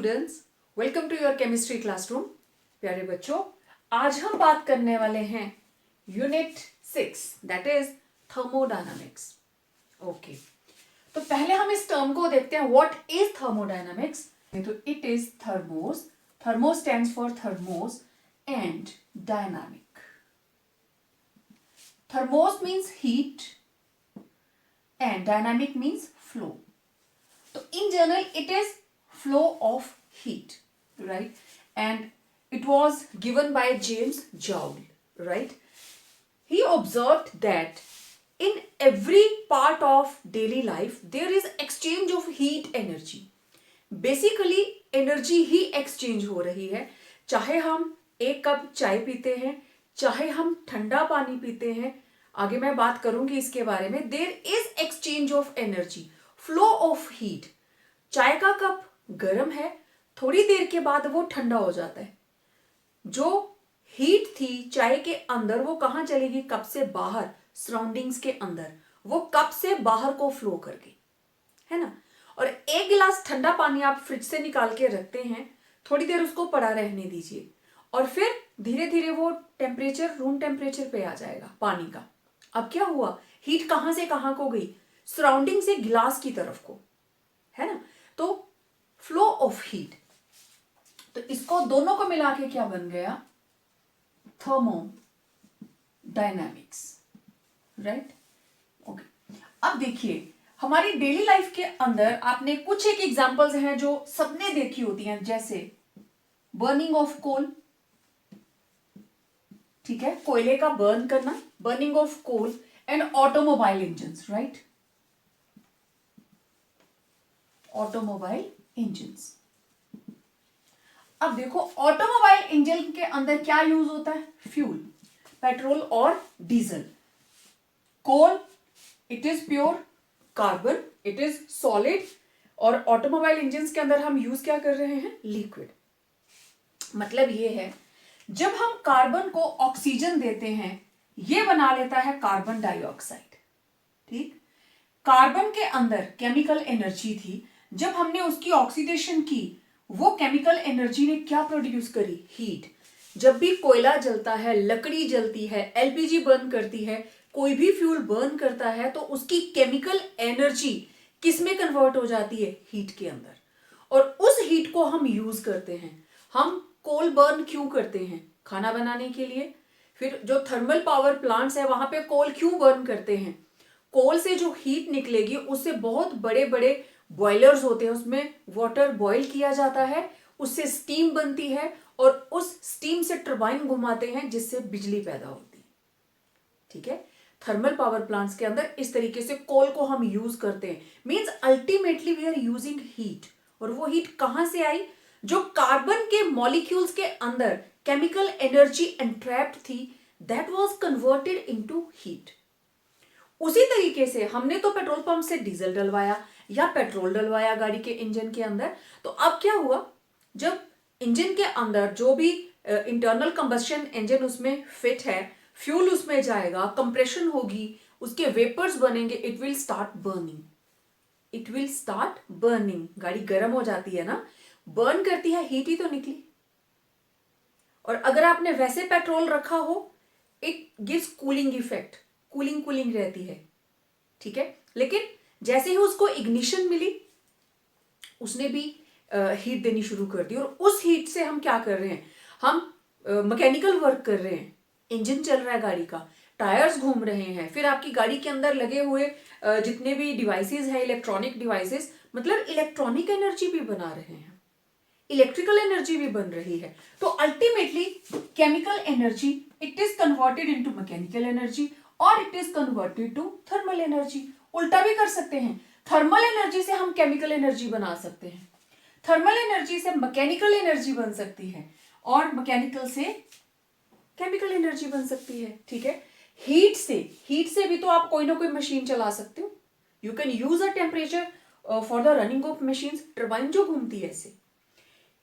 Students, welcome to your chemistry classroom. प्यारे बच्चों, आज हम बात करने वाले हैं unit 6 that is thermodynamics. Okay, तो पहले हम इस टर्म को देखते हैं। What is thermodynamics? तो it is thermos. Thermo stands for thermos and dynamic. Thermos means heat and dynamic means flow. So in general, it is flow of heat, right? And it was given by James Joule, right? He observed that in every part of daily life, there is exchange of heat energy. Basically, energy he exchange हो रही है। चाहे हम एक cup चाय पीते हैं, चाहे हम ठंडा पानी पीते हैं, आगे मैं बात करूंगी इसके बारे में। There is exchange of energy. Flow of heat. चाय का कप गर्म है, थोड़ी देर के बाद वो ठंडा हो जाता है। जो हीट थी चाय के अंदर वो कहां चलेगी? कप से बाहर, सराउंडिंग्स के अंदर, वो कप से बाहर को फ्लो करके, है ना। और एक गिलास ठंडा पानी आप फ्रिज से निकाल के रखते हैं, थोड़ी देर उसको पड़ा रहने दीजिए और फिर धीरे धीरे वो टेम्परेचर रूम टेम्परेचर पे आ जाएगा पानी का। अब क्या हुआ? हीट कहां से कहां को गई? सराउंडिंग से गिलास की तरफ को, है ना। तो फ्लो ऑफ हीट, तो इसको दोनों को मिला के क्या बन गया? Thermodynamics, right. ओके, अब देखिए हमारी डेली लाइफ के अंदर आपने कुछ एक एग्जांपल्स हैं जो सबने देखी होती हैं, जैसे बर्निंग ऑफ कोल, ठीक है, कोयले का बर्न करना, burning of coal and automobile engines, right. Automobile engines. अब देखो ऑटोमोबाइल इंजन के अंदर क्या यूज होता है? फ्यूल, पेट्रोल और diesel. Coal it is pure, carbon it is solid, और ऑटोमोबाइल इंजन के अंदर हम यूज क्या कर रहे हैं? लिक्विड। मतलब ये है, जब हम कार्बन को ऑक्सीजन देते हैं ये बना लेता है कार्बन डाइऑक्साइड, ठीक। कार्बन के अंदर केमिकल एनर्जी थी, जब हमने उसकी ऑक्सीडेशन की, वो केमिकल एनर्जी ने क्या प्रोड्यूस करी? हीट। जब भी कोयला जलता है, लकड़ी जलती है, एलपीजी बर्न करती है, कोई भी फ्यूल बर्न करता है, तो उसकी केमिकल एनर्जी किस में कन्वर्ट हो जाती है? हीट के अंदर। और उस हीट को हम यूज करते हैं। हम कोल बर्न क्यों करते हैं? खाना बनाने के लिए। फिर जो थर्मल पावर प्लांट्स है वहां पे कोल क्यों बर्न करते हैं? कोल से जो हीट निकलेगी उससे बहुत बड़े बड़े बॉयलर्स होते हैं, उसमें वाटर बॉयल किया जाता है, उससे स्टीम बनती है और उस स्टीम से टरबाइन घुमाते हैं जिससे बिजली पैदा होती है, ठीक है। थर्मल पावर प्लांट्स के अंदर इस तरीके से कोल को हम यूज करते हैं। Means ultimately we are using heat. और वो हीट कहां से आई? जो कार्बन के मॉलिक्यूल्स के अंदर केमिकल एनर्जी एंट्रैप्ड थी, that was converted into heat. उसी तरीके से हमने तो पेट्रोल पंप से डीजल डलवाया या पेट्रोल डलवाया गाड़ी के इंजन के अंदर, तो अब क्या हुआ? जब इंजन के अंदर जो भी इंटरनल कंबस्शन इंजन उसमें फिट है, फ्यूल उसमें जाएगा, कंप्रेशन होगी, उसके वेपर्स बनेंगे, it will start burning. It will start burning. गाड़ी गर्म हो जाती है ना, बर्न करती है, हीट ही तो निकली। और अगर आपने वैसे पेट्रोल रखा हो, it gives cooling effect, cooling cooling रहती है, ठीक है। लेकिन जैसे ही उसको इग्निशन मिली, उसने भी हीट देनी शुरू कर दी, और उस हीट से हम क्या कर रहे हैं? हम मैकेनिकल वर्क कर रहे हैं। इंजन चल रहा है गाड़ी का, टायर्स घूम रहे हैं, फिर आपकी गाड़ी के अंदर लगे हुए जितने भी डिवाइसेस हैं, इलेक्ट्रॉनिक डिवाइसेस, मतलब इलेक्ट्रॉनिक एनर्जी भी बना रहे हैं, इलेक्ट्रिकल एनर्जी भी बन रही है। तो ultimately chemical energy it is converted into mechanical energy और it is converted to thermal energy. उल्टा भी कर सकते हैं, थर्मल एनर्जी से हम केमिकल एनर्जी बना सकते हैं, थर्मल एनर्जी से मैकेनिकल एनर्जी बन सकती है, और मैकेनिकल से केमिकल एनर्जी बन सकती है, ठीक है। हीट से भी तो आप कोई ना कोई मशीन चला सकते हो। You can use a temperature for the running of machines. Turbine जो घूमती है, ऐसे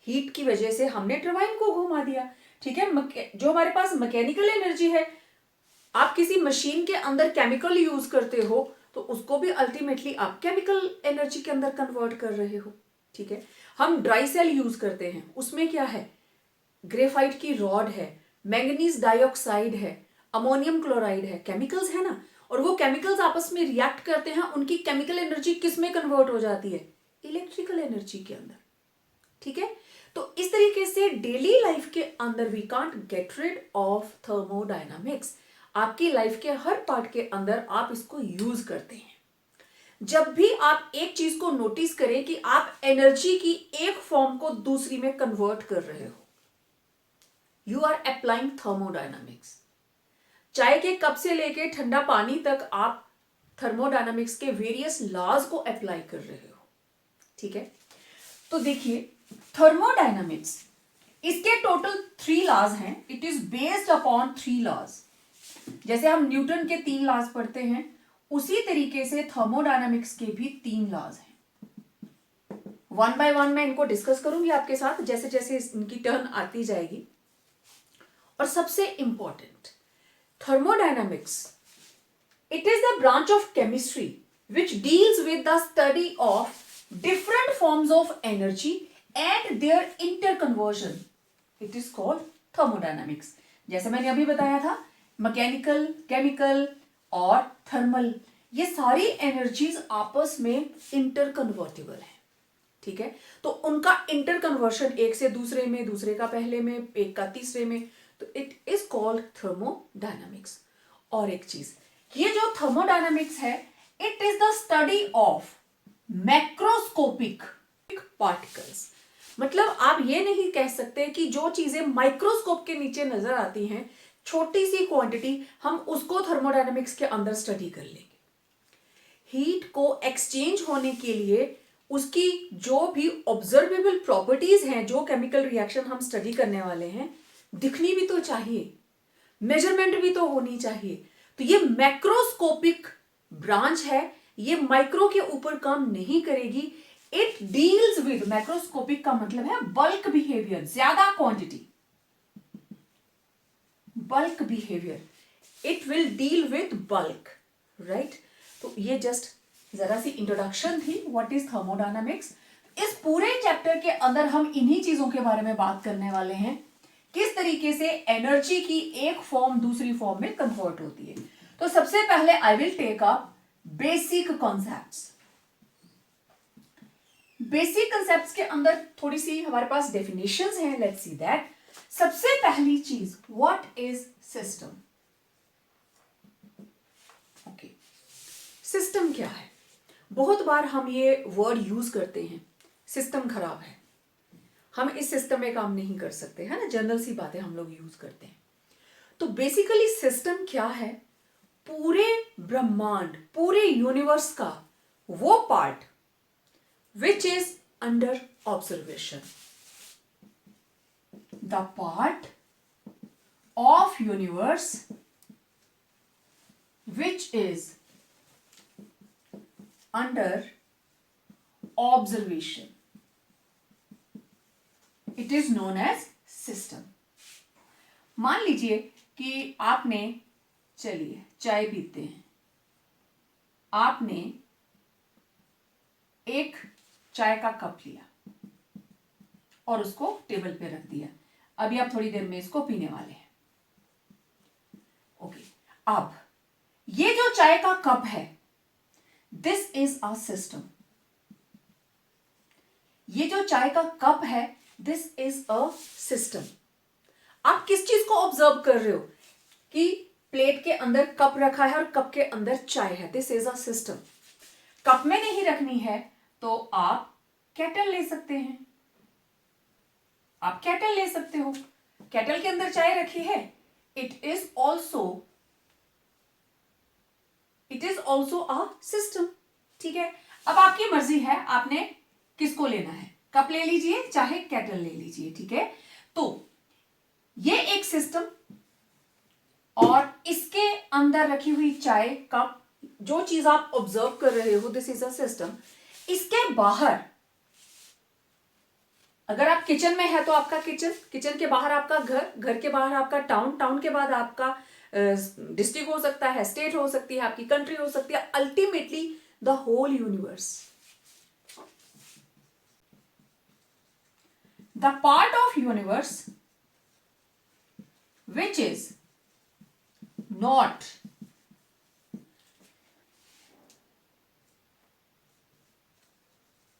हीट की वजह से हमने टरबाइन को घुमा दिया, ठीक है। जो हमारे पास मैकेनिकल एनर्जी है, आप किसी मशीन के अंदर केमिकल यूज करते हो तो उसको भी अल्टीमेटली आप केमिकल एनर्जी के अंदर कन्वर्ट कर रहे हो, ठीक है। हम ड्राई सेल यूज करते हैं, उसमें क्या है, ग्रेफाइट की रॉड है, मैंगनीज डाइऑक्साइड है, अमोनियम क्लोराइड है, केमिकल्स है ना, और वो केमिकल्स आपस में रिएक्ट करते हैं, उनकी केमिकल एनर्जी किस में कन्वर्ट हो जाती है, इलेक्ट्रिकल एनर्जी के अंदर। ठीक है, तो इस तरीके से डेली लाइफ के अंदर we can't get rid of thermodynamics. आपकी लाइफ के हर पार्ट के अंदर आप इसको यूज करते हैं। जब भी आप एक चीज को नोटिस करें कि आप एनर्जी की एक फॉर्म को दूसरी में कन्वर्ट कर रहे हो, यू आर अप्लाइंग थर्मोडायनामिक्स। चाय के कप से लेके ठंडा पानी तक आप थर्मोडायनामिक्स के वेरियस लॉज को अप्लाई कर रहे हो। ठीक है, तो देखिए थर्मोडायनामिक्स, इसके टोटल 3 लॉज हैं। It is based upon 3 laws. जैसे हम न्यूटन के 3 लॉज पढ़ते हैं, उसी तरीके से थर्मोडायनामिक्स के भी 3 लॉज हैं। 1 बाय 1 मैं इनको डिस्कस करूंगी आपके साथ जैसे जैसे इनकी टर्न आती जाएगी। और सबसे important, thermodynamics, it is the branch of chemistry which deals with the study of different forms of energy and their interconversion. It is called thermodynamics. जैसे मैंने अभी बताया था, मैकेनिकल, केमिकल और थर्मल, ये सारी एनर्जीज आपस में इंटरकन्वर्टिबल है। ठीक है, तो उनका इंटरकन्वर्शन एक से दूसरे में, दूसरे का पहले में, एक का तीसरे में, तो इट इज कॉल्ड थर्मोडायनामिक्स। और एक चीज, ये जो थर्मोडायनामिक्स है, it is the study of macroscopic particles. मतलब आप ये नहीं कह सकते कि जो चीजें माइक्रोस्कोप के नीचे नजर आती हैं, छोटी सी क्वांटिटी, हम उसको थर्मोडायनामिक्स के अंदर स्टडी कर लेंगे। हीट को एक्सचेंज होने के लिए उसकी जो भी ऑब्जर्वेबल प्रॉपर्टीज हैं, जो केमिकल रिएक्शन हम स्टडी करने वाले हैं, दिखनी भी तो चाहिए, मेजरमेंट भी तो होनी चाहिए। तो ये मैक्रोस्कोपिक ब्रांच है, ये माइक्रो के ऊपर काम नहीं करेगी। इट डील्स विद, मैक्रोस्कोपिक का मतलब है बल्क बिहेवियर, ज्यादा quantity, bulk behaviour, it will deal with bulk, right. तो ये जस्ट जरा सी इंट्रोडक्शन थी, व्हाट इज थर्मोडायनामिक्स। इस पूरे चैप्टर के अंदर हम इन्हीं चीजों के बारे में बात करने वाले हैं, किस तरीके से एनर्जी की एक फॉर्म दूसरी फॉर्म में कन्वर्ट होती है। तो सबसे पहले I will take up basic concepts. Basic concepts के अंदर थोड़ी सी हमारे पास डेफिनेशंस हैं, लेट्स सी दैट। सबसे पहली चीज, what is system. Okay, system क्या है। बहुत बार हम ये वर्ड यूज करते हैं, सिस्टम खराब है, हम इस सिस्टम में काम नहीं कर सकते, है ना, जनरल सी बातें हम लोग यूज करते हैं। तो बेसिकली सिस्टम क्या है, पूरे ब्रह्मांड, पूरे यूनिवर्स का वो part which is under observation, the part of universe which is under observation, it is known as system. मान लीजिए कि आपने, चलिए चाय पीते हैं, आपने एक चाय का कप लिया और उसको टेबल पे रख दिया। अभी आप थोड़ी देर में इसको पीने वाले हैं। ओके, अब ये जो चाय का कप है, दिस इज अ सिस्टम। ये जो चाय का कप है, दिस इज अ सिस्टम। आप किस चीज को ऑब्जर्व कर रहे हो कि प्लेट के अंदर कप रखा है और कप के अंदर चाय है, this is a system. Cup में नहीं रखनी है तो आप केटल ले सकते हैं, आप केटल ले सकते हो, केटल के अंदर चाय रखी है, it is also a system. ठीक है, अब आपकी मर्जी है, आपने किसको लेना है, कप ले लीजिए चाहे केटल ले लीजिए। ठीक है, तो ये एक सिस्टम, और इसके अंदर रखी हुई चाय, कप, जो चीज आप ऑब्जर्व कर रहे हो, दिस इज अ सिस्टम। इसके बाहर, अगर आप किचन में है तो आपका किचन, किचन के बाहर आपका घर, घर के बाहर आपका टाउन, टाउन के बाद आपका डिस्ट्रिक्ट हो सकता है, स्टेट हो सकती है, आपकी कंट्री हो सकती है, ultimately the whole universe. the part of universe which is not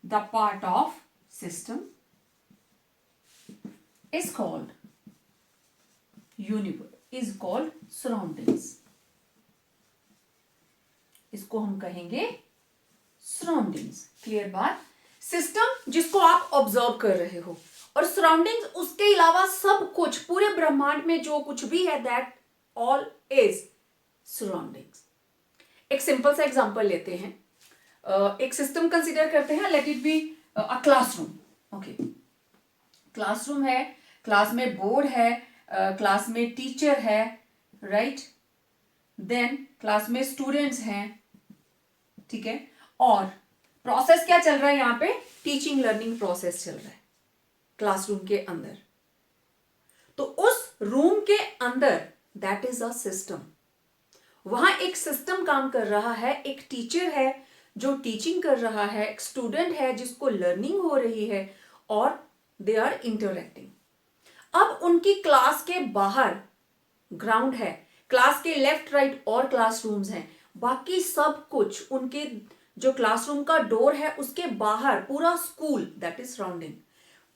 the part of system is called universe, is called surroundings. इसको हम कहेंगे सराउंडिंग्स. क्लियर बात. सिस्टम जिसको आप ऑब्जर्व कर रहे हो, और सराउंडिंग्स उसके अलावा सब कुछ पूरे ब्रह्मांड में जो कुछ भी है, दैट ऑल इज सराउंडिंग्स. एक सिंपल सा एग्जांपल लेते हैं. एक सिस्टम कंसीडर करते हैं. Late it be a classroom. Okay, classroom है, क्लास में बोर्ड है, क्लास में टीचर है, राइट. देन क्लास में स्टूडेंट्स हैं. ठीक है. और प्रोसेस क्या चल रहा है यहाँ पे? टीचिंग लर्निंग प्रोसेस चल रहा है क्लासरूम के अंदर. तो उस रूम के अंदर दैट इज अ सिस्टम. वहां एक सिस्टम काम कर रहा है. एक टीचर है जो टीचिंग कर रहा है, एक स्टूडेंट है जिसको लर्निंग हो रही है, और दे आर इंटरैक्टिंग. अब उनकी क्लास के बाहर ग्राउंड है, क्लास के लेफ्ट राइट और क्लासरूम्स हैं. बाकी सब कुछ उनके जो क्लासरूम का डोर है उसके बाहर पूरा स्कूल, दैट इज सराउंडिंग.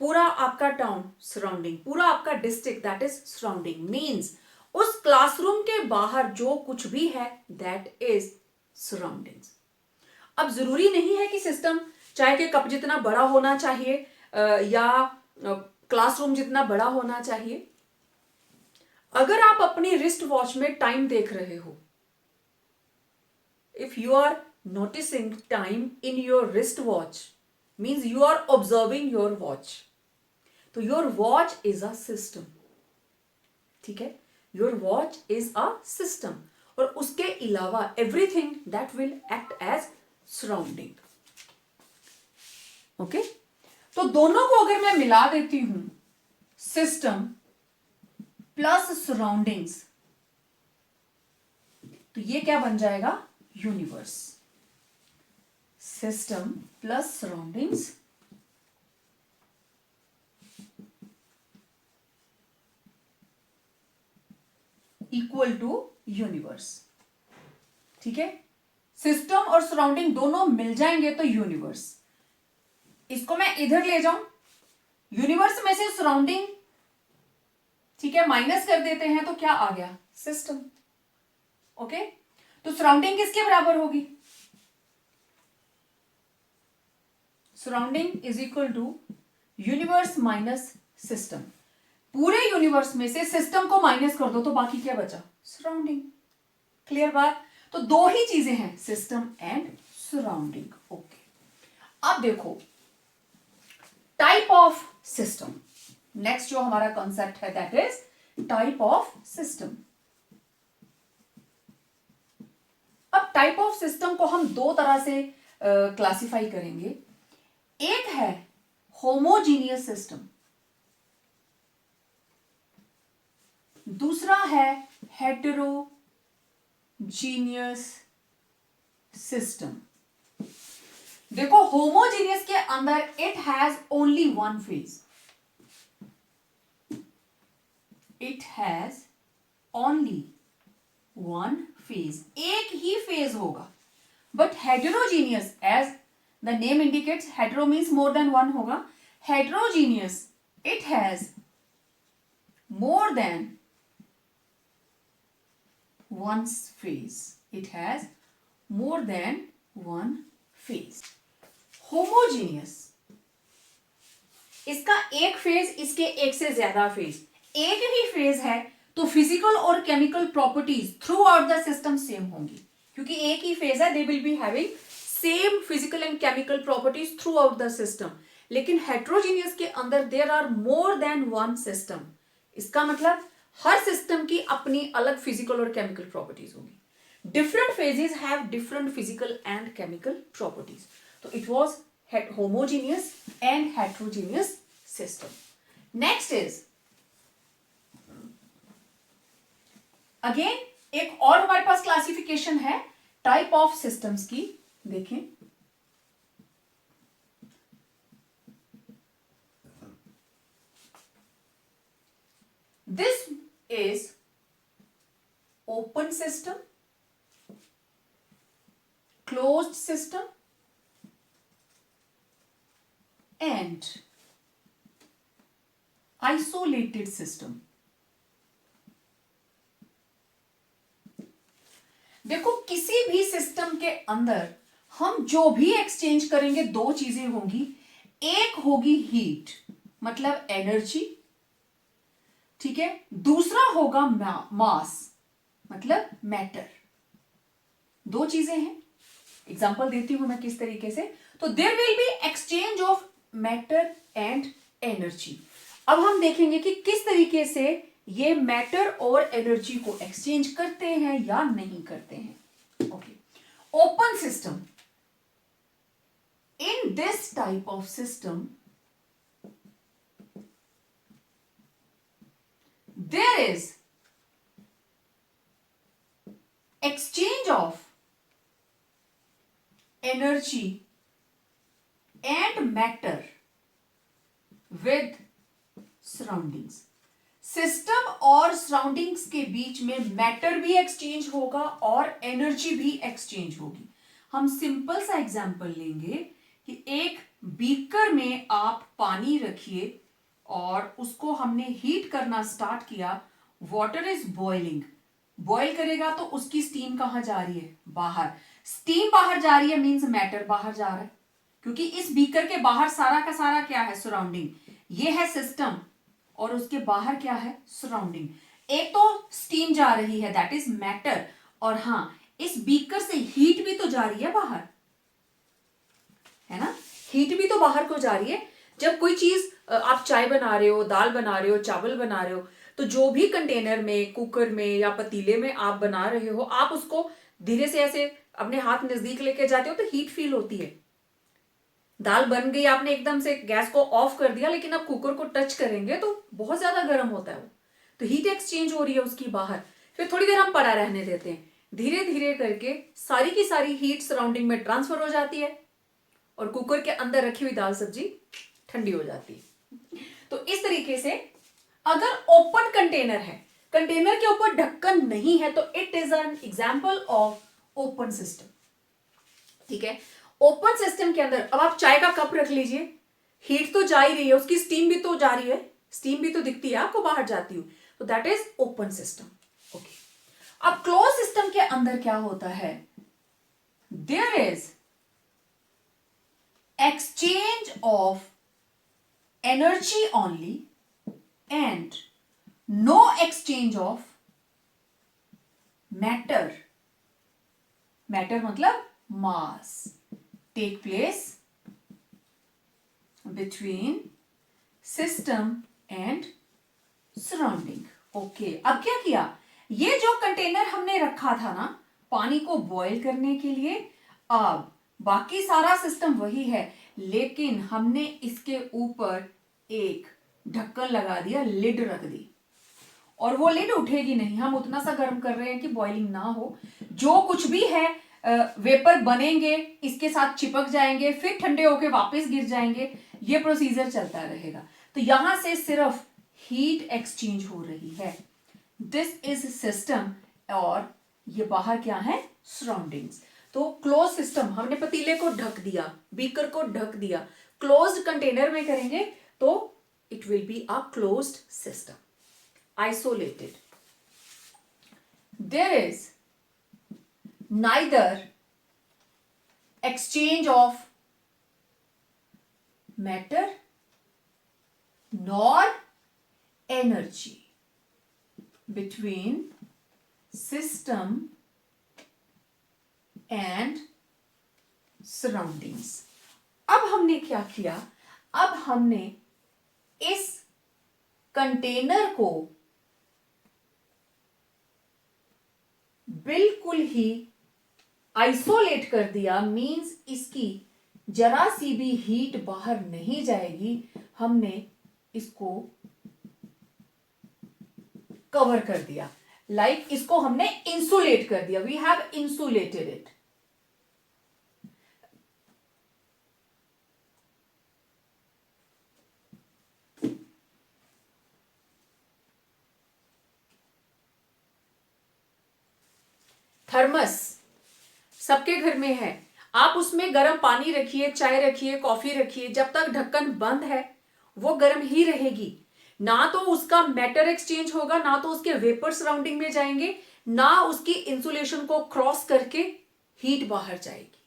पूरा आपका टाउन सराउंडिंग, पूरा आपका district, that is surrounding. Means उस क्लासरूम के बाहर जो कुछ भी है दैट इज सराउंडिंग्स. अब जरूरी नहीं है कि सिस्टम चाय के कप जितना बड़ा होना चाहिए या क्लासरूम जितना बड़ा होना चाहिए. अगर आप अपनी रिस्ट वॉच में टाइम देख रहे हो, if you are noticing time in your wrist watch, means you are observing your watch. तो your watch is a system. ठीक है, your watch is a system. और उसके अलावा everything that will act as surrounding. Okay, तो दोनों को अगर मैं मिला देती हूं, सिस्टम प्लस सराउंडिंग्स, तो ये क्या बन जाएगा? Universe. System plus surroundings equal to universe. ठीक है, सिस्टम और सराउंडिंग दोनों मिल जाएंगे तो यूनिवर्स. इसको मैं इधर ले जाऊं, यूनिवर्स में से सराउंडिंग, ठीक है, माइनस कर देते हैं तो क्या आ गया? सिस्टम. ओके, तो सराउंडिंग किसके बराबर होगी? Surrounding is equal to universe minus system. पूरे यूनिवर्स में से सिस्टम को माइनस कर दो तो बाकी क्या बचा? सराउंडिंग. क्लियर बात. तो दो ही चीजें हैं, सिस्टम एंड सराउंडिंग. ओके, अब देखो टाइप ऑफ सिस्टम. नेक्स्ट जो हमारा कॉन्सेप्ट है that is type of system. अब टाइप ऑफ सिस्टम को हम दो तरह से क्लासिफाई करेंगे. एक है होमोजीनियस सिस्टम, दूसरा है हेटेरोजीनियस सिस्टम. देखो, होमोजीनियस के अंदर it has only one phase. It has only one phase, एक ही फेज होगा. But heterogeneous, as the name indicates, hetero means more than one होगा. Heterogeneous, it has more than one phase. It has more than one phase. Homogeneous, इसका एक phase, इसके एक से ज्यादा फेज. एक ही फेज है तो फिजिकल और chemical properties throughout the system same होंगी, क्योंकि एक ही फेज है. They will be having same physical and chemical properties throughout the system. लेकिन हेटेरोजीनियस के अंदर there are more than one system. इसका मतलब हर सिस्टम की अपनी अलग फिजिकल और केमिकल प्रॉपर्टीज होगी. Different phases have different physical and chemical properties. तो it was homogeneous and heterogeneous system. Next is again एक और हमारे पास क्लासिफिकेशन है टाइप ऑफ सिस्टम्स की. देखें, this is open system, closed system and isolated system. देखो किसी भी सिस्टम के अंदर हम जो भी एक्सचेंज करेंगे दो चीजें होंगी, एक होगी हीट मतलब एनर्जी, ठीक है, दूसरा होगा मास मतलब मैटर। दो चीजें हैं, एग्जांपल देती हूं मैं किस तरीके से। तो there will be exchange of matter and energy. अब हम देखेंगे कि किस तरीके से ये मैटर और एनर्जी को एक्सचेंज करते हैं या नहीं करते हैं। Okay, open system, in this type of system there is exchange of energy and matter with surroundings। System और सराउंडिंग्स के बीच में मैटर भी एक्सचेंज होगा और एनर्जी भी एक्सचेंज होगी। हम सिंपल सा एग्जांपल लेंगे कि एक बीकर में आप पानी रखिए और उसको हमने हीट करना स्टार्ट किया, वाटर इज बॉइलिंग, बॉयल करेगा तो उसकी स्टीम कहां जा रही है, बाहर। स्टीम बाहर जा रही है मींस मैटर बाहर जा रहा है, क्योंकि इस बीकर के बाहर सारा का सारा क्या है, सराउंडिंग। ये है सिस्टम और उसके बाहर क्या है, सराउंडिंग। एक तो स्टीम जा रही है दैट इज मैटर, और हां इस बीकर से हीट भी तो जा रही है बाहर, है ना, हीट भी तो बाहर को जा रही है। जब कोई चीज आप चाय बना रहे हो, दाल बना रहे हो, चावल बना रहे हो, तो जो भी कंटेनर में, कुकर में या पतीले में आप बना रहे हो, आप उसको धीरे से ऐसे अपने हाथ नजदीक लेके जाते हो तो हीट फील होती है। दाल बन गई, आपने एकदम से गैस को ऑफ कर दिया, लेकिन आप कुकर को टच करेंगे तो बहुत ज्यादा गर्म होता है वो, तो हीट एक्सचेंज हो रही है उसकी बाहर। फिर थोड़ी देर हम पड़ा रहने देते हैं, धीरे धीरे करके सारी की सारी हीट सराउंडिंग में ट्रांसफर हो जाती है और कुकर के अंदर रखी हुई दाल सब्जी ठंडी हो जाती है। तो इस तरीके से अगर ओपन कंटेनर है, कंटेनर के ऊपर ढक्कन नहीं है, तो it is an example of open system. ठीक है, ओपन सिस्टम के अंदर अब आप चाय का कप रख लीजिए, हीट तो जा ही रही है, उसकी स्टीम भी तो जा रही है, स्टीम भी तो दिखती है आपको बाहर जाती हुई, तो that is open system. Okay, अब क्लोज सिस्टम के अंदर क्या होता है, there is exchange of energy only and no exchange of matter, matter मतलब mass, take place between system and surrounding। Okay, अब क्या किया, ये जो कंटेनर हमने रखा था ना पानी को बॉईल करने के लिए, अब बाकी सारा सिस्टम वही है, लेकिन हमने इसके ऊपर एक ढक्कन लगा दिया, लिड रख दी, और वो लिड उठेगी नहीं। हम उतना सा गर्म कर रहे हैं कि बॉइलिंग ना हो, जो कुछ भी है वेपर बनेंगे, इसके साथ चिपक जाएंगे, फिर ठंडे होके वापस गिर जाएंगे, ये प्रोसीजर चलता रहेगा। तो यहां से सिर्फ हीट एक्सचेंज हो रही है, दिस इज सिस्टम, और ये बाहर क्या है, सराउंडिंग्स। तो क्लोज सिस्टम, हमने पतीले को ढक दिया, बीकर को ढक दिया, क्लोज्ड कंटेनर में करेंगे तो it will be a closed system. Isolated, there is neither exchange of matter nor energy between system and surroundings। अब हमने क्या किया, अब हमने इस कंटेनर को बिल्कुल ही आइसोलेट कर दिया, मींस इसकी जरा सी भी हीट बाहर नहीं जाएगी, हमने इसको कवर कर दिया, लाइक इसको हमने इंसुलेट कर दिया, we have insulated it. Thermos सबके घर में है, आप उसमें गर्म पानी रखिए, चाय रखिए, कॉफी रखिए, जब तक ढक्कन बंद है वो गर्म ही रहेगी। ना तो उसका मैटर एक्सचेंज होगा, ना तो उसके वेपर सराउंडिंग में जाएंगे, ना उसकी इंसुलेशन को क्रॉस करके हीट बाहर जाएगी।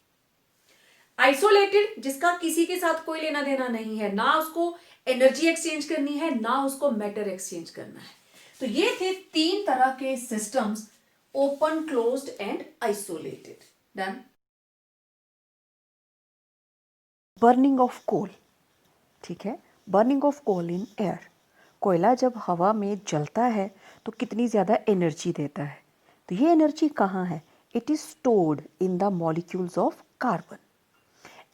आइसोलेटेड जिसका किसी के साथ कोई लेना देना नहीं है, ना उसको एनर्जी एक्सचेंज करनी है, ना उसको मैटर एक्सचेंज करना है। तो ये थे 3 तरह के systems, open, closed and isolated. Done. Burning of coal, ठीक है, burning of coal in air. कोयला जब हवा में जलता है तो कितनी ज़्यादा एनर्जी देता है, तो ये एनर्जी कहाँ है? It is stored in the molecules of carbon.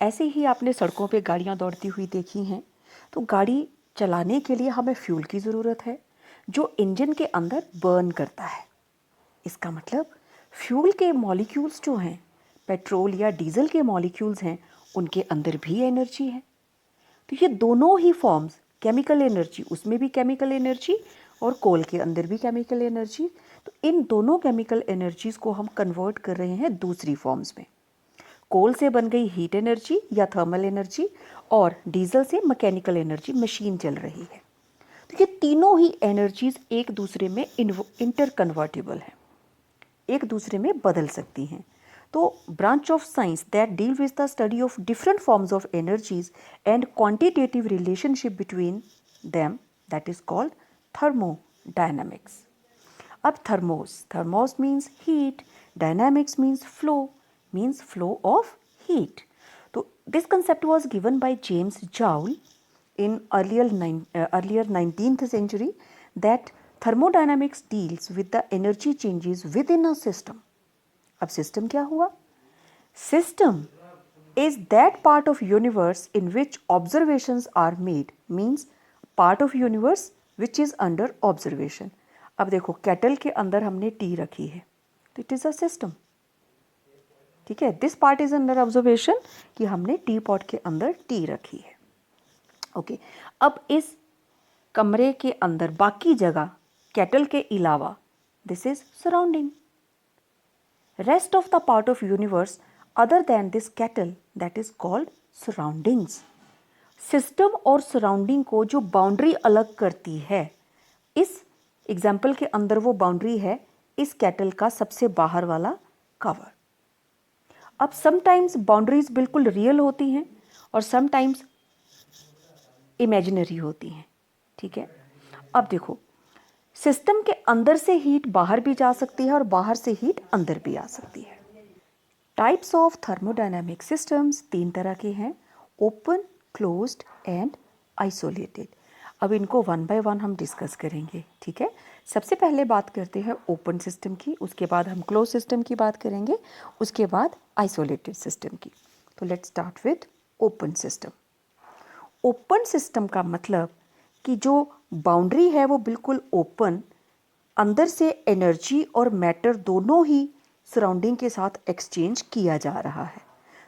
ऐसे ही आपने सड़कों पे गाड़ियाँ दौड़ती हुई देखी हैं, तो गाड़ी चलाने के लिए हमें फ्यूल की ज़रूरत है जो इंजन के अंदर बर्न करता है। इसका मतलब फ्यूल के मॉलिक्यूल्स जो हैं, पेट्रोल या डीजल के मॉलिक्यूल्स हैं, उनके अंदर भी एनर्जी है। तो ये दोनों ही फॉर्म्स, केमिकल एनर्जी, उसमें भी केमिकल एनर्जी और कोल के अंदर भी केमिकल एनर्जी, तो इन दोनों केमिकल एनर्जीज को हम कन्वर्ट कर रहे हैं दूसरी फॉर्म्स में। कोल से बन गई हीट एनर्जी या थर्मल एनर्जी, और डीजल से मैकेनिकल एनर्जी, मशीन चल रही है। तो ये तीनों ही एनर्जीज एक दूसरे में इंटर कन्वर्टेबल हैं, एक दूसरे में बदल सकती हैं। तो branch of science that deal with the study of different forms of energies and quantitative relationship between them, that is called thermodynamics. अब thermos means heat, dynamics means flow of heat. तो this concept was given by James Joule in earlier 19th century, that thermodynamics deals with the energy changes within a system. अब system क्या हुआ? System is that part of universe in which observations are made, means part of universe which is under observation. अब देखो, kettle के अंदर हमने T रखी है, तो इट इज़ अ सिस्टम, ठीक है। This part is under observation कि हमने टी पॉट के अंदर टी रखी है, ओके। अब इस कमरे के अंदर बाकी जगह केटल के अलावा this is surrounding. Rest of the part of universe other than this kettle, that is called surroundings. System और सराउंडिंग को जो बाउंड्री अलग करती है, इस एग्जाम्पल के अंदर वो बाउंड्री है इस केटल का सबसे बाहर वाला कवर। अब समटाइम्स बाउंड्रीज बिल्कुल रियल होती हैं और समटाइम्स इमेजिनरी होती हैं, ठीक है। अब देखो, सिस्टम के अंदर से हीट बाहर भी जा सकती है और बाहर से हीट अंदर भी आ सकती है। टाइप्स ऑफ थर्मोडायनामिक सिस्टम्स 3 तरह के हैं, ओपन, क्लोज्ड एंड आइसोलेटेड। अब इनको वन बाय वन हम डिस्कस करेंगे, ठीक है। सबसे पहले बात करते हैं ओपन सिस्टम की, उसके बाद हम क्लोज सिस्टम की बात करेंगे, उसके बाद आइसोलेटेड सिस्टम की। तो let's start with open system. Open system का मतलब कि जो बाउंड्री है वो बिल्कुल ओपन, अंदर से एनर्जी और मैटर दोनों ही सराउंडिंग के साथ एक्सचेंज किया जा रहा है।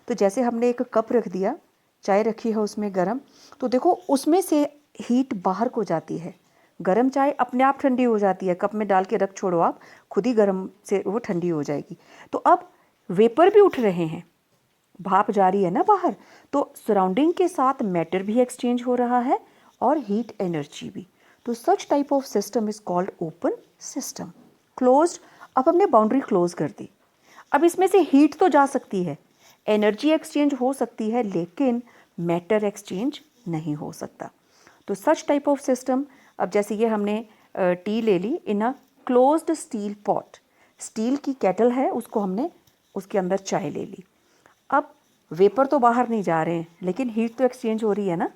तो जैसे हमने एक कप रख दिया, चाय रखी है उसमें गरम, तो देखो उसमें से हीट बाहर को जाती है, गरम चाय अपने आप ठंडी हो जाती है, कप में डाल के रख छोड़ो आप, खुद ही गरम से वो ठंडी हो जाएगी। तो अब वेपर भी उठ रहे हैं, भाप जा रही है ना बाहर, तो सराउंडिंग के साथ मैटर भी एक्सचेंज हो रहा है और हीट एनर्जी भी। तो such type of system is called open system. Closed, अब हमने बाउंड्री क्लोज कर दी, अब इसमें से हीट तो जा सकती है, एनर्जी एक्सचेंज हो सकती है, लेकिन मैटर एक्सचेंज नहीं हो सकता। तो सच टाइप ऑफ सिस्टम, अब जैसे ये हमने टी ले ली in a closed steel pot, steel की केटल है, उसको हमने उसके अंदर चाय ले ली। अब वेपर तो बाहर नहीं जा रहे हैं, लेकिन हीट तो एक्सचेंज हो रही है ना।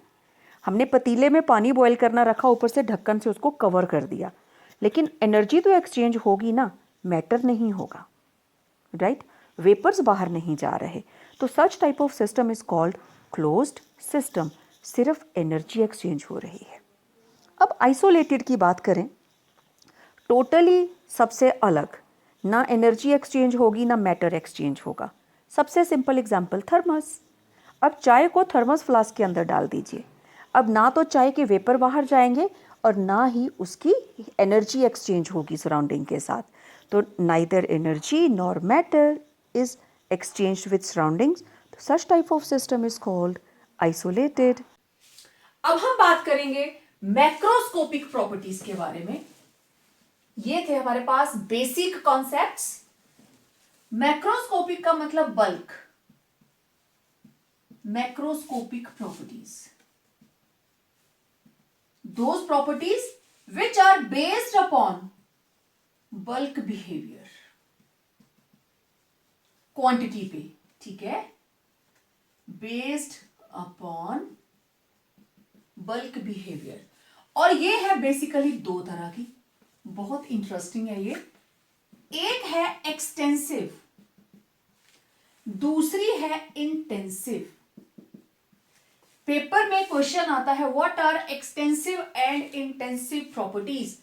हमने पतीले में पानी बॉयल करना रखा, ऊपर से ढक्कन से उसको कवर कर दिया, लेकिन एनर्जी तो एक्सचेंज होगी ना, मैटर नहीं होगा, राइट। वेपर्स बाहर नहीं जा रहे। तो such type of system is called closed system, सिर्फ एनर्जी एक्सचेंज हो रही है। अब आइसोलेटेड की बात करें, टोटली सबसे अलग, ना एनर्जी एक्सचेंज होगी ना मैटर एक्सचेंज होगा। सबसे सिंपल एग्जांपल थर्मस। अब चाय को थर्मस फ्लास्क के अंदर डाल दीजिए, अब ना तो चाय के वेपर बाहर जाएंगे और ना ही उसकी एनर्जी एक्सचेंज होगी सराउंडिंग के साथ. तो neither energy nor matter is exchanged with surroundings. So such type of system is called isolated. अब हम बात करेंगे मैक्रोस्कोपिक प्रॉपर्टीज के बारे में. ये थे हमारे पास बेसिक कॉन्सेप्ट्स. मैक्रोस्कोपिक का मतलब bulk. Macroscopic properties, those properties which are based upon bulk behavior, quantity पे. ठीक है, बेस्ड अपॉन बल्क बिहेवियर. और ये है बेसिकली दो तरह की. बहुत इंटरेस्टिंग है ये. एक है एक्सटेंसिव, दूसरी है इंटेंसिव. पेपर में क्वेश्चन आता है what are extensive and intensive properties.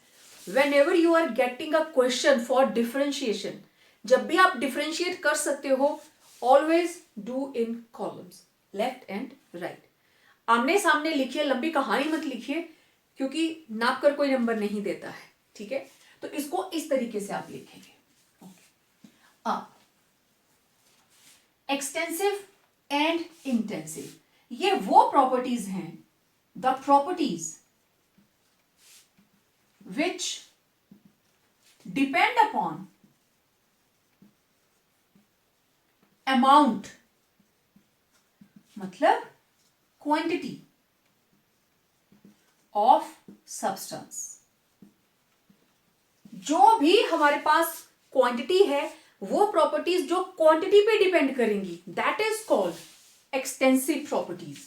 Whenever you are getting a question for differentiation, जब भी आप डिफरेंशिएट कर सकते हो, always do in columns, left and right. आमने सामने लिखिए, लंबी कहानी मत लिखिए, क्योंकि नाप कर कोई नंबर नहीं देता है. ठीक है, तो इसको इस तरीके से आप लिखेंगे. एक्सटेंसिव एंड इंटेंसिव, ये वो प्रॉपर्टीज हैं, the properties which depend upon amount, मतलब क्वांटिटी ऑफ सब्सटेंस. जो भी हमारे पास क्वांटिटी है, वो प्रॉपर्टीज जो क्वांटिटी पे डिपेंड करेंगी, that is called extensive properties.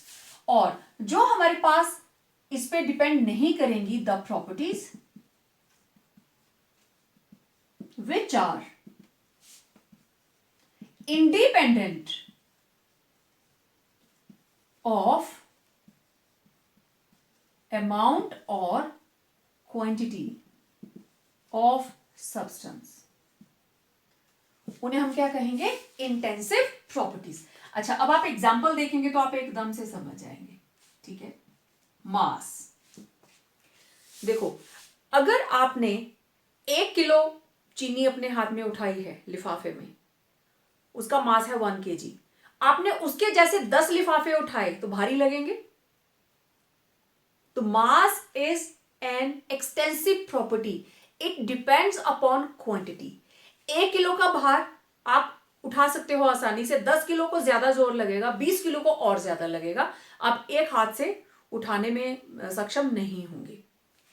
और जो हमारे पास इस पे डिपेंड नहीं करेंगी, the properties which are independent of amount or quantity of substance, उन्हें हम क्या कहेंगे? Intensive properties. अच्छा, अब आप एग्जाम्पल देखेंगे तो आप एकदम से समझ जाएंगे. ठीक है, मास. देखो, अगर आपने 1 किलो चीनी अपने हाथ में उठाई है लिफाफे में, उसका मास है 1 kg. आपने उसके जैसे 10 लिफाफे उठाए तो भारी लगेंगे. तो mass is an extensive property. It depends upon quantity. 1 kilo का भार आप उठा सकते हो आसानी से, 10 किलो को ज्यादा जोर लगेगा, 20 किलो को और ज्यादा लगेगा. आप एक हाथ से उठाने में सक्षम नहीं होंगे.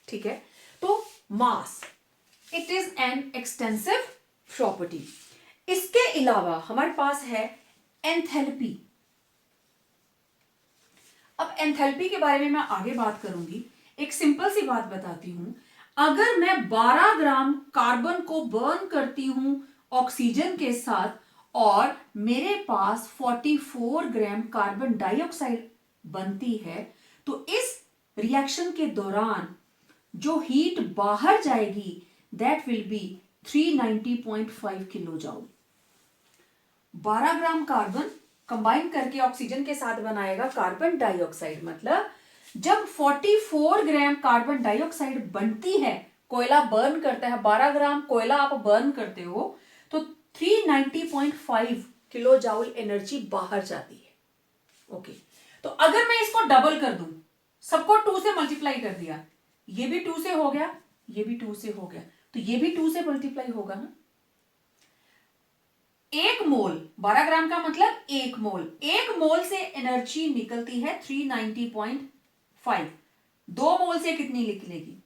ठीक है, तो mass, it is an extensive property. इसके अलावा हमारे पास है एंथैल्पी. अब एंथैल्पी के बारे में मैं आगे बात करूंगी. एक सिंपल सी बात बताती हूं. अगर मैं 12 ग्राम कार्बन को बर्न करती हूं ऑक्सीजन के साथ, और मेरे पास 44 ग्राम कार्बन डाइऑक्साइड बनती है, तो इस रिएक्शन के दौरान जो हीट बाहर जाएगी, that will be 390.5 kilo joule. 12 gram carbon combine करके ऑक्सीजन के साथ बनाएगा कार्बन डाइऑक्साइड. मतलब जब 44 ग्राम कार्बन डाइऑक्साइड बनती है, कोयला बर्न करता है, 12 ग्राम कोयला आप बर्न करते हो, तो 390.5 किलो जूल एनर्जी बाहर जाती है. ओके, तो अगर मैं इसको डबल कर दूं, सबको 2 से मल्टीप्लाई कर दिया, ये भी 2 से हो गया, ये भी 2 से हो गया, तो ये भी 2 से मल्टीप्लाई होगा ना. 1 मोल, 12 ग्राम का मतलब 1 मोल. 1 मोल से एनर्जी निकलती है 390.5. 2 मोल से कितनी निकलेगी?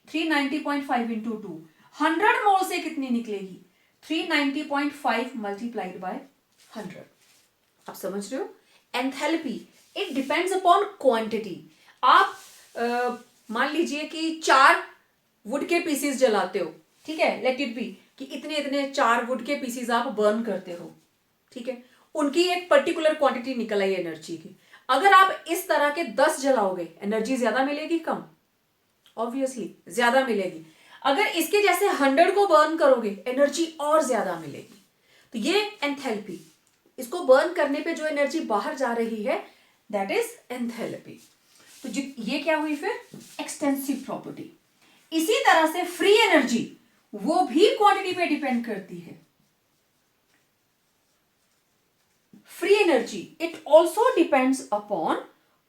390.5 इंटू 2. 100 मोल से कितनी निकलेगी? 390.5 मल्टीप्लाइड बाय 100. आप समझ रहे हो? Enthalpy, it depends upon quantity. आप मान लीजिए कि 4 वुड के पीसेस जलाते हो. ठीक है, लेट इट बी कि इतने इतने 4 वुड के पीसेस आप बर्न करते हो. ठीक है, उनकी एक पर्टिकुलर क्वांटिटी निकल आई एनर्जी की. अगर आप इस तरह के 10 जलाओगे, एनर्जी ज्यादा मिलेगी कम? ऑब्वियसली ज्यादा मिलेगी. अगर इसके जैसे 100 को बर्न करोगे, एनर्जी और ज्यादा मिलेगी. तो ये एंथैल्पी. इसको बर्न करने पे जो एनर्जी बाहर जा रही है, दैट इज एंथैल्पी. तो ये क्या हुई फिर, एक्सटेंसिव प्रॉपर्टी। इसी तरह से फ्री एनर्जी वो भी क्वांटिटी पे डिपेंड करती है। Free energy it also depends upon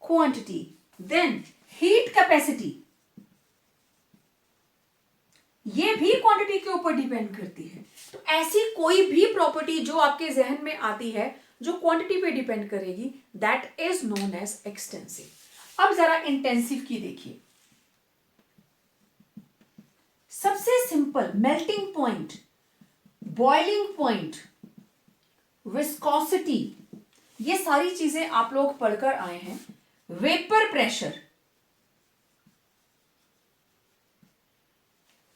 quantity. Then heat capacity, ये भी क्वांटिटी के ऊपर डिपेंड करती है। तो ऐसी कोई भी प्रॉपर्टी जो आपके जहन में आती है जो क्वांटिटी पे डिपेंड करेगी, that is known as extensive. अब जरा इंटेंसिव की देखिए। सबसे simple, melting point, boiling point, viscosity, ये सारी चीजें आप लोग पढ़कर आए हैं। Vapour pressure,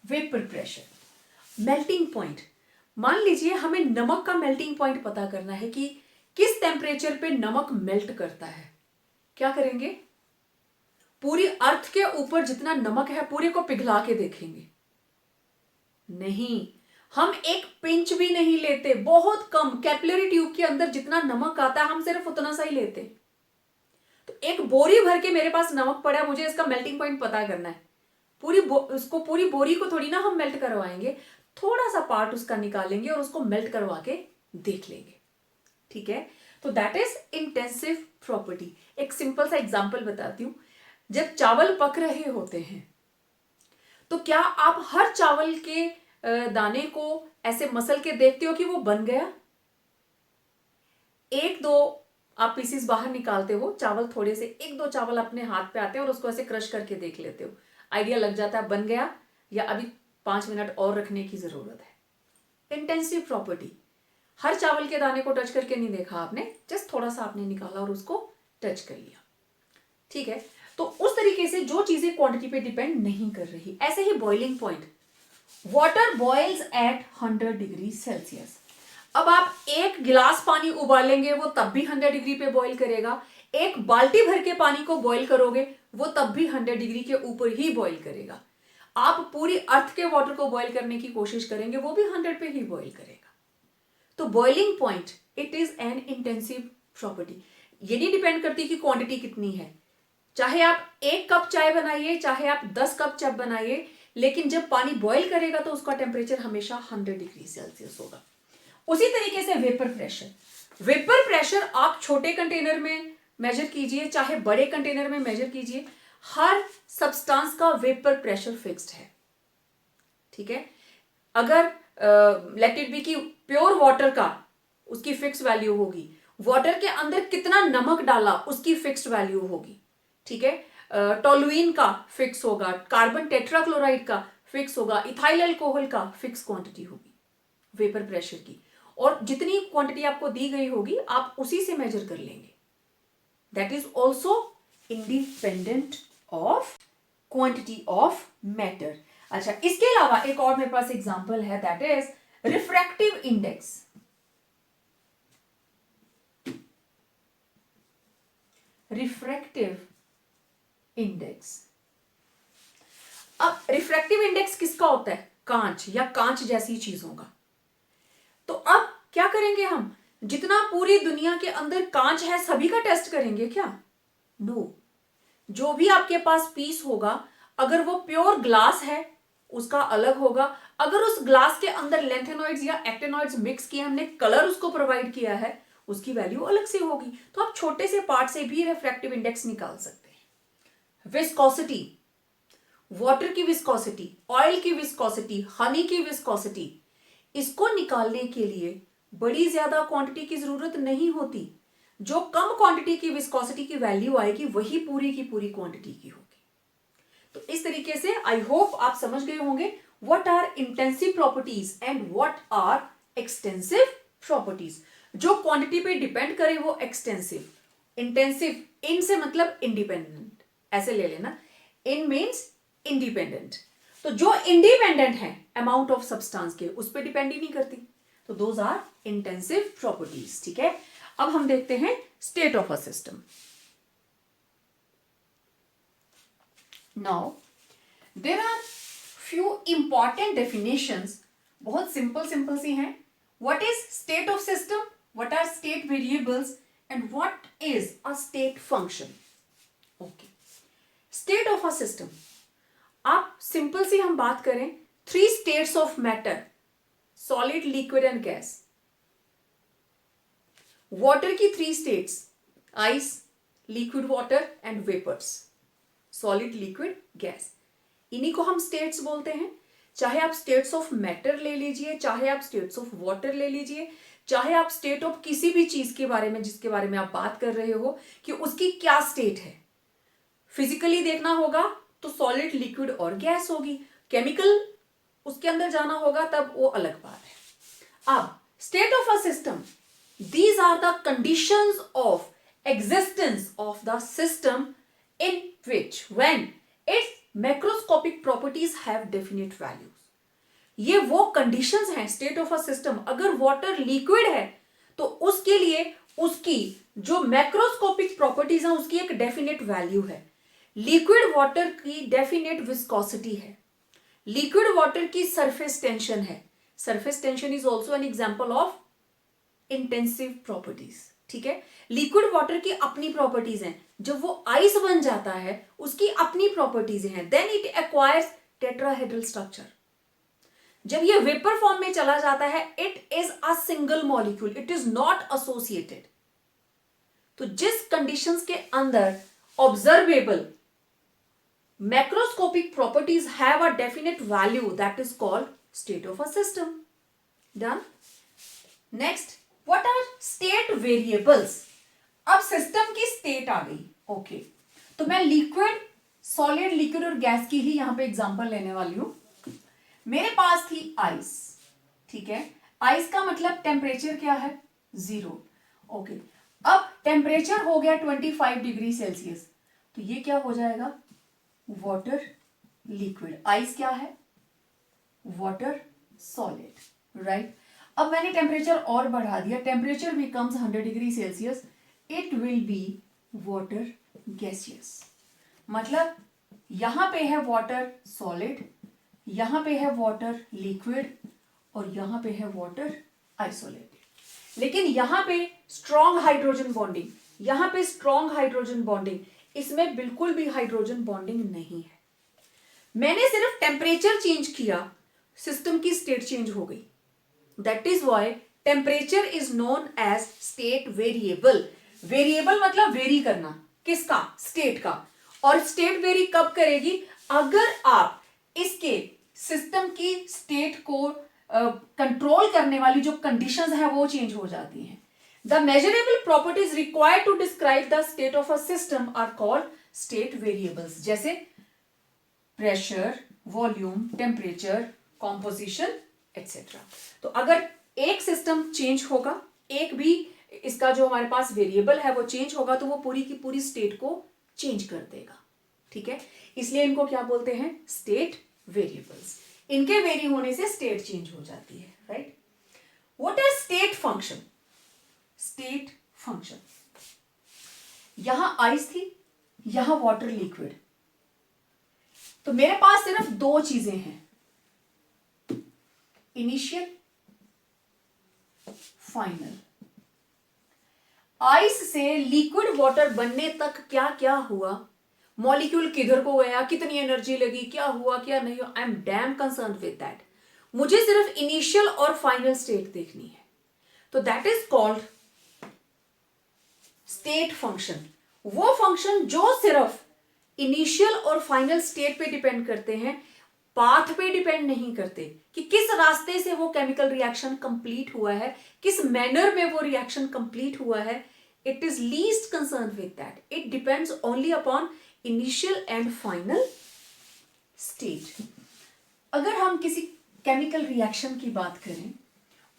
vapour pressure, melting point. मान लीजिए हमें नमक का मेल्टिंग पॉइंट पता करना है कि किस टेम्परेचर पे नमक मेल्ट करता है। क्या करेंगे, पूरी अर्थ के ऊपर जितना नमक है पूरे को पिघला के देखेंगे? नहीं, हम एक पिंच भी नहीं लेते, बहुत कम। कैपिलरी ट्यूब के अंदर जितना नमक आता है हम सिर्फ उतना सा ही लेते। तो एक बोरी भर के मेरे पास नमक पड़ा है, मुझे इसका मेल्टिंग पॉइंट पता करना है। पूरी बोरी को थोड़ी ना हम मेल्ट करवाएंगे, थोड़ा सा पार्ट उसका निकालेंगे और उसको मेल्ट करवा के देख लेंगे। ठीक है, तो दैट इज इंटेंसिव प्रॉपर्टी। एक सिंपल सा एग्जांपल बताती हूं। जब चावल पक रहे होते हैं तो क्या आप हर चावल के दाने को ऐसे मसल के देखते हो कि वो बन गया? एक दो आप पीसीस बाहर निकालते हो, चावल थोड़े से, एक दो चावल अपने हाथ पे आते हैं और उसको ऐसे क्रश करके देख लेते हो, आइडिया लग जाता है बन गया या अभी 5 मिनट और रखने की जरूरत है। इंटेंसिव प्रॉपर्टी, हर चावल के दाने को टच करके नहीं देखा आपने, जस्ट थोड़ा सा आपने निकाला और उसको टच कर लिया। ठीक है, तो उस तरीके से जो चीजें क्वांटिटी पे डिपेंड नहीं कर रही। ऐसे ही boiling point, water boils at 100 degree Celsius. अब आप एक गिलास पानी उबालेंगे वो तब भी 100 डिग्री पे बॉईल करेगा, एक बाल्टी भर के पानी को बॉईल करोगे वो तब भी 100 डिग्री के ऊपर ही बॉईल करेगा। आप पूरी अर्थ के वाटर को बॉईल करने की कोशिश करेंगे वो भी 100 पे ही बॉईल करेगा। तो boiling point it is N intensive property. ये नहीं डिपेंड करती कि क्वांटिटी कितनी है, चाहे आप 1 कप चाय बनाइए, चाहे आप 10 कप चाय बनाइए, लेकिन जब पानी बॉईल करेगा तो उसका टेम्परेचर हमेशा 100 डिग्री सेल्सियस होगा। उसी तरीके से वेपर प्रेशर, वेपर प्रेशर आप छोटे कंटेनर में मेजर कीजिए चाहे बड़े कंटेनर में मेजर कीजिए, हर सब्सटेंस का वेपर प्रेशर फिक्स्ड है। ठीक है, अगर लेट इट बी कि प्योर वाटर का उसकी फिक्स वैल्यू होगी, वाटर के अंदर कितना नमक डाला उसकी फिक्स्ड वैल्यू होगी। ठीक है, टोलुइन का फिक्स होगा, कार्बन टेट्राक्लोराइड का फिक्स होगा, इथाइल अल्कोहल का फिक्स क्वांटिटी होगी वेपर प्रेशर की, और जितनी क्वांटिटी आपको दी गई होगी आप उसी से मेजर कर लेंगे। That is also independent of quantity of matter. अच्छा, इसके अलावा एक और मेरे पास एग्जांपल है, that is refractive index. Refractive index, अब रिफ्रैक्टिव इंडेक्स किसका होता है? कांच या कांच जैसी चीजों का। तो अब क्या करेंगे हम, जितना पूरी दुनिया के अंदर कांच है सभी का टेस्ट करेंगे क्या? नो, जो भी आपके पास पीस होगा अगर वो प्योर ग्लास है उसका अलग होगा, अगर उस ग्लास के अंदर लेंथेनॉइड्स या एक्टिनॉइड्स मिक्स किए, हमने कलर उसको प्रोवाइड किया है, उसकी वैल्यू अलग से होगी। तो आप छोटे से पार्ट से भी रिफ्रैक्टिव इंडेक्स निकाल सकते हैं। विस्कोसिटी, वाटर की विस्कोसिटी, ऑयल की विस्कोसिटी, हनी की विस्कोसिटी, इसको निकालने के लिए बड़ी ज्यादा क्वांटिटी की जरूरत नहीं होती। जो कम क्वांटिटी की विस्कोसिटी की वैल्यू आएगी वही पूरी की पूरी क्वांटिटी की होगी। तो इस तरीके से आई होप आप समझ गए होंगे what are intensive properties and what are extensive properties. जो क्वांटिटी पे डिपेंड करे वो एक्सटेंसिव, इंटेंसिव, इन से मतलब इंडिपेंडेंट, ऐसे ले लेना, इन मीन्स इंडिपेंडेंट। तो जो इंडिपेंडेंट है अमाउंट ऑफ सब्सटेंस के, उस पर डिपेंड ही नहीं करती, तो दोज आर इंटेंसिव प्रॉपर्टीज। ठीक है, अब हम देखते हैं state of a system. Now there are few important definitions, बहुत सिंपल सिंपल सी हैं। What is state of system, what are state variables and what is a state function. Okay, state of a system, आप simple सी हम बात करें, 3 states of matter, solid, liquid and gas. Water की 3 states, ice, liquid water and vapours, solid, liquid, gas. इन्हीं को हम states बोलते हैं। चाहे आप स्टेट्स ऑफ मैटर ले लीजिए, चाहे आप स्टेट्स ऑफ वाटर ले लीजिए, चाहे आप स्टेट ऑफ किसी भी चीज के बारे में जिसके बारे में आप बात कर रहे हो कि उसकी क्या स्टेट है। फिजिकली देखना होगा तो सॉलिड, लिक्विड और गैस होगी, केमिकल उसके अंदर जाना होगा तब वो अलग बात है। अब state of a system, these are the conditions of existence of the system in which when its macroscopic properties have definite values. ये वो कंडीशंस हैं स्टेट ऑफ अ सिस्टम। अगर वाटर लिक्विड है तो उसके लिए उसकी जो मैक्रोस्कोपिक प्रॉपर्टीज हैं उसकी एक डेफिनेट वैल्यू है। लिक्विड वाटर की डेफिनेट विस्कोसिटी है, लिक्विड वाटर की सरफेस टेंशन है। Surface tension is also an example of intensive properties. ठीक है, लिक्विड वाटर की अपनी प्रॉपर्टीज हैं, जब वो आइस बन जाता है उसकी अपनी प्रॉपर्टीज हैं, then it acquires tetrahedral structure. जब ये वेपर फॉर्म में चला जाता है it is a single molecule, it is not associated. तो जिस कंडीशंस के अंदर observable macroscopic properties have a definite value, that is called state of a system. Done. Next, what are state variables. अब system की state आ गई। Okay, तो मैं लिक्विड, सॉलिड, लिक्विड और गैस की ही यहां पे एग्जांपल लेने वाली हूं। मेरे पास थी आइस। ठीक है, आइस का मतलब टेम्परेचर क्या है, 0। ओके, अब टेम्परेचर हो गया 25 डिग्री सेल्सियस, तो ये क्या हो जाएगा, वाटर लिक्विड। आइस क्या है, वाटर सॉलिड, राइट। अब मैंने टेम्परेचर और बढ़ा दिया, temperature becomes 100 degree Celsius, it will B water gaseous. मतलब यहां पे है वाटर सॉलिड, यहां पे है वाटर लिक्विड और यहां पे है वाटर आइसोलेटेड। लेकिन यहां पे स्ट्रॉन्ग हाइड्रोजन बॉन्डिंग, यहां पे स्ट्रॉन्ग हाइड्रोजन बॉन्डिंग, इसमें बिल्कुल भी हाइड्रोजन बॉन्डिंग नहीं है। मैंने सिर्फ टेम्परेचर चेंज किया, सिस्टम की स्टेट चेंज हो गई। That is why temperature is known as state variable. Variable मतलब वेरी करना, किसका, स्टेट का। और स्टेट वेरी कब करेगी, अगर आप इसके सिस्टम की स्टेट को कंट्रोल करने वाली जो कंडीशंस है वो चेंज हो जाती हैं। The measurable properties required to describe the state of a system are called state variables, जैसे pressure, volume, temperature, composition etcetera. तो अगर एक सिस्टम चेंज होगा, एक भी इसका जो हमारे पास वेरिएबल है वो चेंज होगा, तो वो पूरी की पूरी स्टेट को चेंज कर देगा। ठीक है, इसलिए इनको क्या बोलते हैं, स्टेट वेरिएबल्स। इनके वेरी होने से स्टेट चेंज हो जाती है, right. What is state function. State function, यहां आइस थी, यहां वाटर लिक्विड, तो मेरे पास सिर्फ 2 चीजें हैं, इनिशियल, फाइनल। आइस से लिक्विड वाटर बनने तक क्या क्या हुआ, मॉलिक्यूल किधर को गया, कितनी एनर्जी लगी, क्या हुआ क्या नहीं हुआ, I am damn concern with that. मुझे सिर्फ इनिशियल और फाइनल स्टेट देखनी है, तो that is called state function. वो फंक्शन जो सिर्फ इनिशियल और फाइनल स्टेट पे डिपेंड करते हैं, पाथ पे डिपेंड नहीं करते कि किस रास्ते से वो केमिकल रिएक्शन कंप्लीट हुआ है, किस मैनर में वो रिएक्शन कंप्लीट हुआ है। It is least concern with that, it depends only upon initial and final state. अगर हम किसी केमिकल रिएक्शन की बात करें,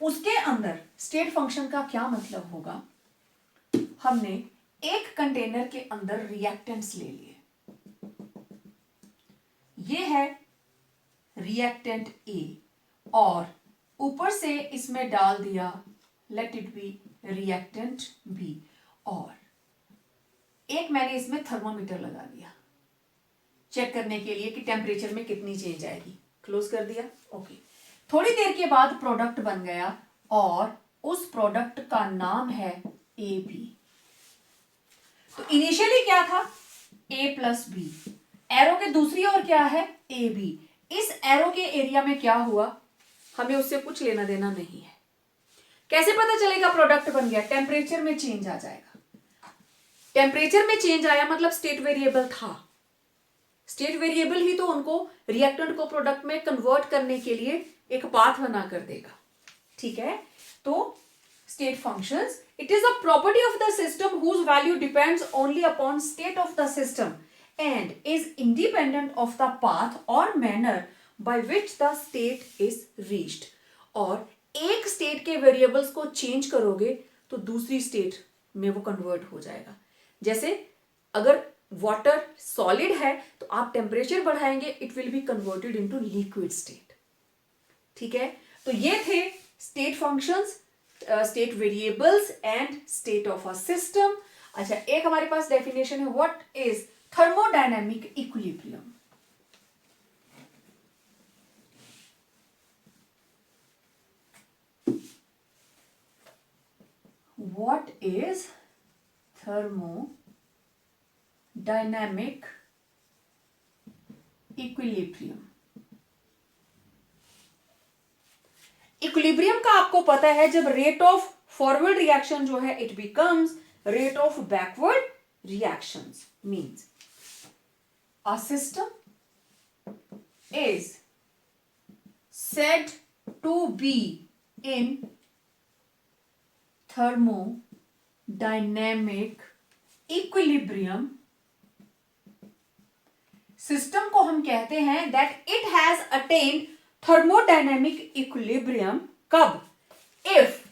उसके अंदर स्टेट फंक्शन का क्या मतलब होगा, हमने एक कंटेनर के अंदर रिएक्टेंट्स ले लिए, ये है रिएक्टेंट ए, और ऊपर से इसमें डाल दिया let it be reactant B, और एक मैंने इसमें थर्मोमीटर लगा दिया चेक करने के लिए कि टेम्परेचर में कितनी चेंज आएगी, क्लोज कर दिया। ओके, थोड़ी देर के बाद प्रोडक्ट बन गया और उस प्रोडक्ट का नाम है ए बी। तो इनिशियली क्या था, ए प्लस बी, एरो के दूसरी ओर क्या है, ए बी। इस एरो के एरिया में क्या हुआ, हमें उससे कुछ लेना देना नहीं है। कैसे पता चलेगा प्रोडक्ट बन गया, टेम्परेचर में चेंज आ जाएगा। टेम्परेचर में चेंज आया मतलब स्टेट वेरिएबल था, स्टेट वेरिएबल ही तो उनको रिएक्टेंट को प्रोडक्ट में कन्वर्ट करने के लिए एक पाथ बना कर देगा। ठीक है, तो state functions, it is a property of the system whose value depends only upon state of the system and is independent of the path और manner by which the state is reached. और एक state के variables को change करोगे तो दूसरी state में वो कन्वर्ट हो जाएगा। जैसे अगर वाटर सॉलिड है तो आप टेम्परेचर बढ़ाएंगे, it will be converted into liquid state. ठीक है, तो ये थे state functions, state variables and state of a system. अच्छा, एक हमारे पास डेफिनेशन है, what is thermodynamic equilibrium. What is thermodynamic equilibrium? Equilibrium का आपको पता है, जब रेट ऑफ फॉरवर्ड रिएक्शन जो है it becomes rate of backward reactions, means a system is said to be in thermodynamic equilibrium। System को हम कहते हैं that it has attained thermodynamic equilibrium कब, if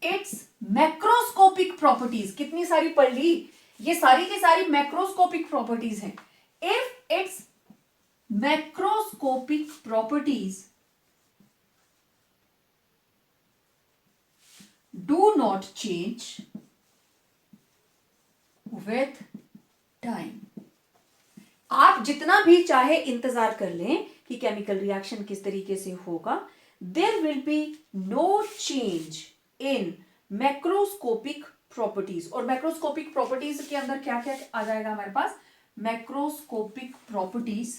its macroscopic properties, कितनी सारी पढ़ ली, ये सारी की सारी मैक्रोस्कोपिक प्रॉपर्टीज हैं। if its macroscopic properties do not change with time। आप जितना भी चाहे इंतजार कर लें कि केमिकल रिएक्शन किस तरीके से होगा, there will be no change in macroscopic properties. और मैक्रोस्कोपिक प्रॉपर्टीज के अंदर क्या क्या आ जाएगा हमारे पास, macroscopic properties,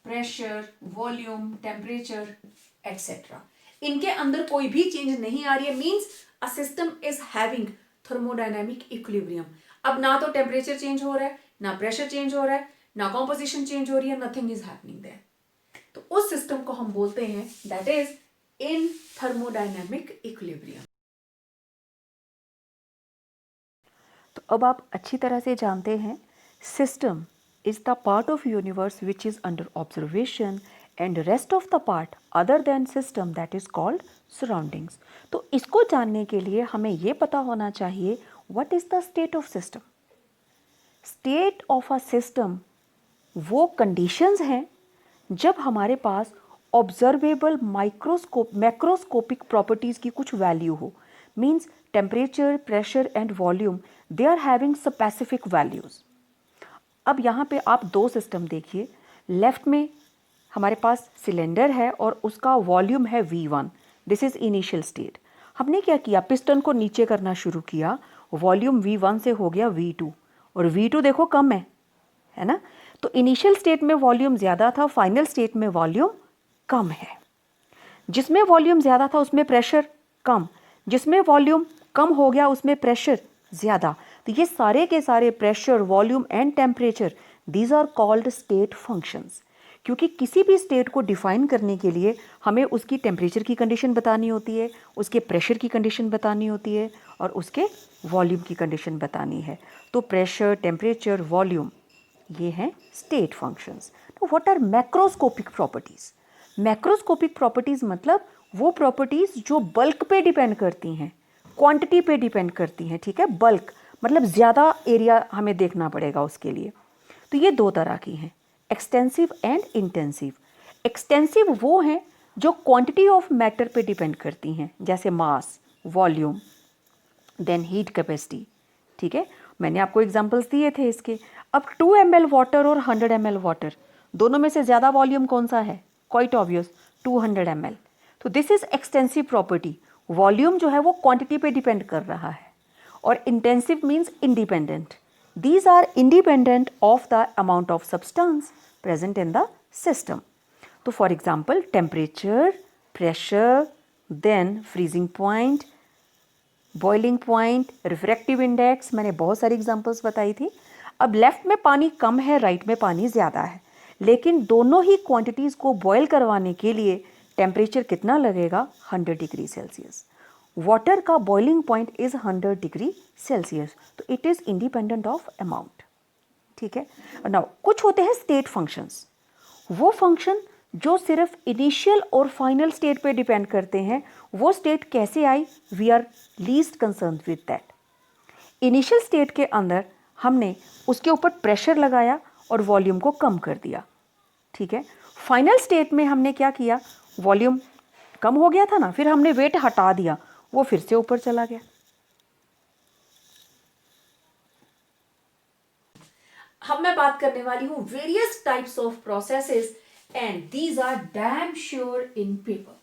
pressure, volume, temperature etcetera, इनके अंदर कोई भी चेंज नहीं आ रही है, means a system is having thermodynamic equilibrium. अब ना तो टेम्परेचर चेंज हो रहा है, ना प्रेशर चेंज हो रहा है, ना कॉम्पोजिशन चेंज हो रही है, नथिंग इज हैपनिंग देयर। तो उस सिस्टम को हम बोलते हैं that is in thermodynamic equilibrium. तो अब आप अच्छी तरह से जानते हैं, system is the part of universe which is under observation and rest of the part other than system that is called surroundings। तो इसको जानने के लिए हमें ये पता होना चाहिए what is the state of system। state of a system वो conditions हैं जब हमारे पास observable macroscopic properties की कुछ value हो, means temperature, pressure and volume they are having specific values। अब यहाँ पे आप दो सिस्टम देखिए, लेफ्ट में हमारे पास सिलेंडर है और उसका वॉल्यूम है V1, this is initial state. हमने क्या किया, पिस्टन को नीचे करना शुरू किया, वॉल्यूम V1 से हो गया V2 और V2 देखो कम है ना। तो इनिशियल स्टेट में वॉल्यूम ज़्यादा था, फाइनल स्टेट में वॉल्यूम कम है। जिसमें वॉल्यूम ज़्यादा था उसमें प्रेशर कम, जिसमें वॉल्यूम कम हो गया उसमें प्रेशर ज़्यादा। तो ये सारे के सारे pressure, volume and temperature, these are called state functions. क्योंकि किसी भी स्टेट को डिफाइन करने के लिए हमें उसकी टेम्परेचर की कंडीशन बतानी होती है, उसके प्रेशर की कंडीशन बतानी होती है और उसके वॉल्यूम की कंडीशन बतानी है। तो प्रेशर, टेम्परेचर, वॉल्यूम ये हैं स्टेट फंक्शंस। तो what are macroscopic properties. Macroscopic properties मतलब वो प्रॉपर्टीज़ जो बल्क पे डिपेंड करती हैं, क्वांटिटी पे डिपेंड करती हैं। ठीक है, बल्क मतलब ज़्यादा एरिया हमें देखना पड़ेगा उसके लिए। तो ये दो तरह की हैं, एक्सटेंसिव एंड इंटेंसिव। एक्सटेंसिव वो हैं जो क्वांटिटी ऑफ मैटर पे डिपेंड करती हैं, जैसे मास, वॉल्यूम, देन हीट कैपेसिटी। ठीक है, मैंने आपको एग्जांपल्स दिए थे इसके। अब 2 ml वाटर और 100 ml वाटर, दोनों में से ज़्यादा वॉल्यूम कौन सा है, क्वाइट ऑब्वियस 200 ml। तो this is extensive property. Volume जो है वो क्वांटिटी पे डिपेंड कर रहा है और intensive means independent. These are independent of the amount of substance present in the system. तो for example, temperature, pressure, then freezing point, boiling point, refractive index, मैंने बहुत सारी एग्जांपल्स बताई थी. अब लेफ्ट में पानी कम है, राइट में पानी ज़्यादा है, लेकिन दोनों ही क्वांटिटीज़ को बॉयल करवाने के लिए टेम्परेचर कितना लगेगा? 100 डिग्री सेल्सियस. वाटर का boiling point is 100 degree Celsius, तो it is independent of amount. ठीक है. नाउ कुछ होते हैं स्टेट फंक्शंस. वो फंक्शन जो सिर्फ इनिशियल और फाइनल स्टेट पे डिपेंड करते हैं, वो स्टेट कैसे आई? We are least concern with that. Initial state के अंदर हमने उसके ऊपर प्रेशर लगाया और वॉल्यूम को कम कर दिया. ठीक है. फाइनल स्टेट में हमने क्या किया? वॉल्यूम कम हो गया था ना, फिर हमने वेट हटा दिया, वो फिर से ऊपर चला गया. अब मैं बात करने वाली हूं various types of processes and these are damn sure in paper.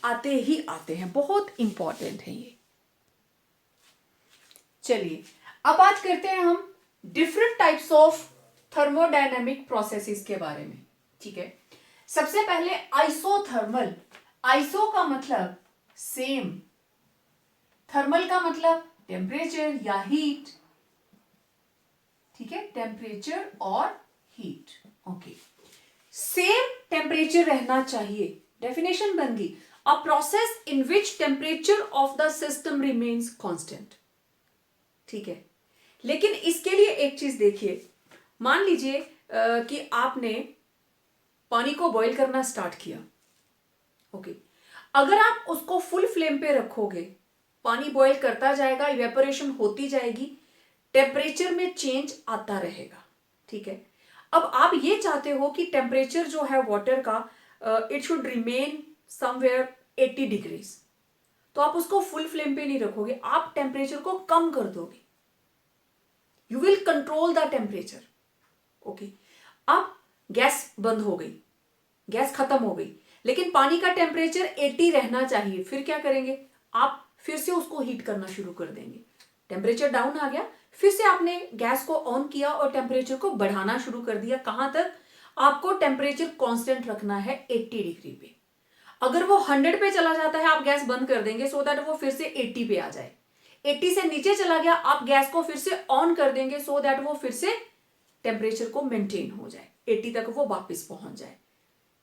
आते ही आते हैं, बहुत इंपॉर्टेंट है ये. चलिए अब बात करते हैं हम different types of thermodynamic processes के बारे में. ठीक है. सबसे पहले आइसोथर्मल. आइसो का मतलब सेम, थर्मल का मतलब टेम्परेचर या हीट. ठीक है. टेम्परेचर और हीट. ओके. सेम टेम्परेचर रहना चाहिए. डेफिनेशन बन गई, a process in which temperature of the system remains constant. ठीक है. लेकिन इसके लिए एक चीज देखिए. मान लीजिए कि आपने पानी को बॉईल करना स्टार्ट किया. ओके. अगर आप उसको फुल फ्लेम पे रखोगे, पानी बॉईल करता जाएगा, इवेपोरेशन होती जाएगी, टेम्परेचर में चेंज आता रहेगा. ठीक है. अब आप ये चाहते हो कि टेम्परेचर जो है वाटर का it should remain somewhere 80 degrees. तो आप उसको फुल फ्लेम पे नहीं रखोगे, आप टेम्परेचर को कम कर दोगे. You will control the temperature. Okay. अब गैस बंद हो गई, गैस खत्म हो गई, लेकिन पानी का टेम्परेचर 80 रहना चाहिए. फिर क्या करेंगे? आप फिर से उसको हीट करना शुरू कर देंगे. टेम्परेचर डाउन आ गया, फिर से आपने गैस को ऑन किया और टेम्परेचर को बढ़ाना शुरू कर दिया. कहां तक? आपको टेम्परेचर कांस्टेंट रखना है 80 डिग्री पे. अगर वो 100 पे चला जाता है, आप गैस बंद कर देंगे सो दैट वो फिर से 80 पे आ जाए. 80 से नीचे चला गया, आप गैस को फिर से ऑन कर देंगे सो दैट वो फिर से टेम्परेचर को मेंटेन हो जाए, 80 तक वो वापस पहुंच जाए.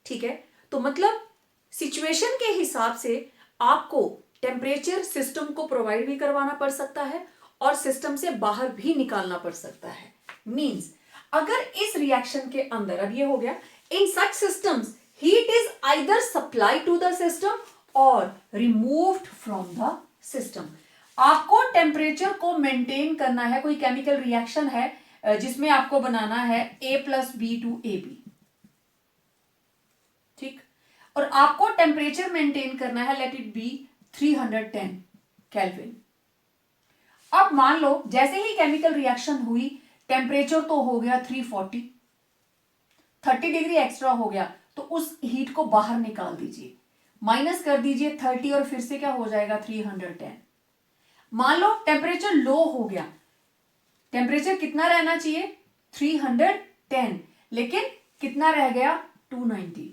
ठीक है. तो मतलब सिचुएशन के हिसाब से आपको टेम्परेचर सिस्टम को प्रोवाइड भी करवाना पड़ सकता है और सिस्टम से बाहर भी निकालना पड़ सकता है. मींस अगर इस रिएक्शन के अंदर, अब ये हो गया, in such systems heat is either supply to the system और रिमूव्ड फ्रॉम द सिस्टम. आपको टेम्परेचर को मेंटेन करना है. कोई केमिकल रिएक्शन है जिसमें आपको बनाना है A+B to AB. ठीक. और आपको टेम्परेचर मेंटेन करना है, लेट इट बी 310 केल्विन. अब मान लो जैसे ही केमिकल रिएक्शन हुई, टेम्परेचर तो हो गया 340, 30 डिग्री एक्स्ट्रा हो गया, तो उस हीट को बाहर निकाल दीजिए, माइनस कर दीजिए 30 और फिर से क्या हो जाएगा? 310. मान लो टेम्परेचर लो हो गया, टेम्परेचर कितना रहना चाहिए? 310, लेकिन कितना रह गया? 290.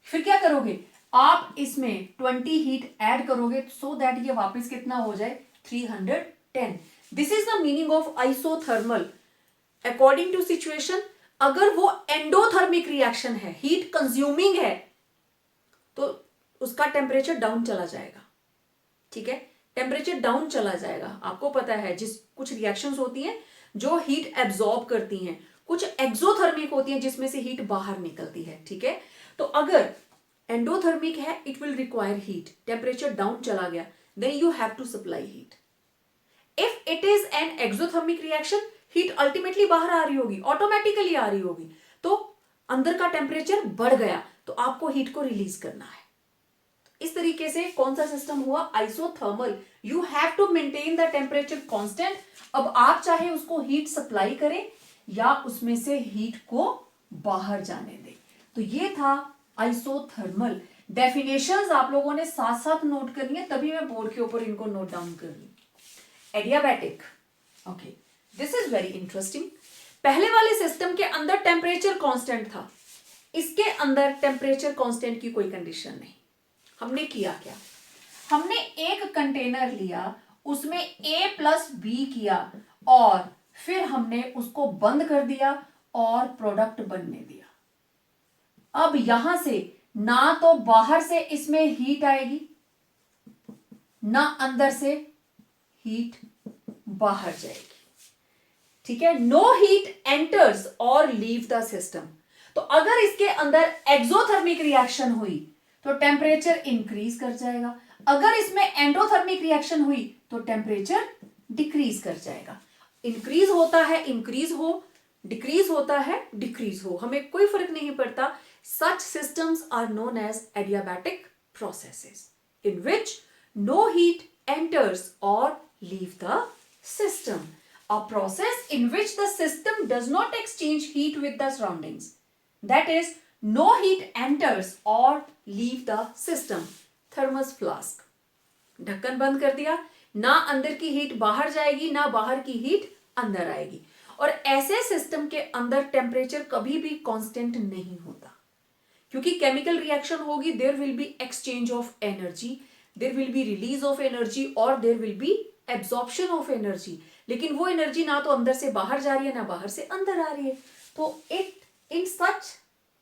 फिर क्या करोगे? आप इसमें 20 हीट ऐड करोगे सो दैट ये वापस कितना हो जाए? 310. This is the meaning of isothermal. According to situation, अगर वो एंडोथर्मिक रिएक्शन है, हीट कंज्यूमिंग है, तो उसका टेम्परेचर डाउन चला जाएगा. ठीक है. टेम्परेचर डाउन चला जाएगा. आपको पता है कुछ रिएक्शंस होती हैं जो हीट एब्जॉर्ब करती हैं, कुछ एक्सोथर्मिक होती हैं जिसमें से हीट बाहर निकलती है. ठीक है. तो अगर एंडोथर्मिक है, it will require heat. Temperature down चला गया, then you have to supply heat. If it is an exothermic reaction, heat ultimately बाहर आ रही होगी, ऑटोमेटिकली आ रही होगी, तो अंदर का टेम्परेचर बढ़ गया, तो आपको हीट को रिलीज करना है. इस तरीके से कौन सा सिस्टम हुआ? Isothermal. You have to maintain the temperature constant. अब आप चाहे उसको हीट सप्लाई करें या उसमें से हीट को बाहर जाने दें. तो ये था आइसोथर्मल. डेफिनेशंस आप लोगों ने साथ साथ नोट करनी है, तभी मैं बोर्ड के ऊपर इनको नोट डाउन कर रही हूं. Adiabatic. Okay, this is very interesting. पहले वाले सिस्टम के अंदर टेम्परेचर कांस्टेंट था, इसके अंदर टेम्परेचर कांस्टेंट की कोई कंडीशन नहीं. हमने किया क्या, हमने एक कंटेनर लिया, उसमें A+B किया और फिर हमने उसको बंद कर दिया और प्रोडक्ट बनने दिया. अब यहां से ना तो बाहर से इसमें हीट आएगी, ना अंदर से हीट बाहर जाएगी. ठीक है, नो हीट एंटर्स और लीव द सिस्टम. तो अगर इसके अंदर एक्सोथर्मिक रिएक्शन हुई तो टेम्परेचर इंक्रीज कर जाएगा, अगर इसमें एंडोथर्मिक रिएक्शन हुई तो टेम्परेचर डिक्रीज कर जाएगा. इंक्रीज होता है इंक्रीज हो, डिक्रीज होता है डिक्रीज हो, हमें कोई फर्क नहीं पड़ता. Such systems are known as adiabatic processes in which no heat enters or leave the system. A process in which the system does not exchange heat with the surroundings. That is, no heat enters or leave the system. Thermos flask. ढक्कन बंद कर दिया, ना अंदर की heat बाहर जाएगी ना बाहर की हीट अंदर आएगी. और ऐसे सिस्टम के अंदर टेम्परेचर कभी भी कांस्टेंट नहीं होता, क्योंकि केमिकल रिएक्शन होगी, there will be exchange of energy, there will be release of energy और there will be absorption of energy. लेकिन वो एनर्जी ना तो अंदर से बाहर जा रही है ना बाहर से अंदर आ रही है. तो it in such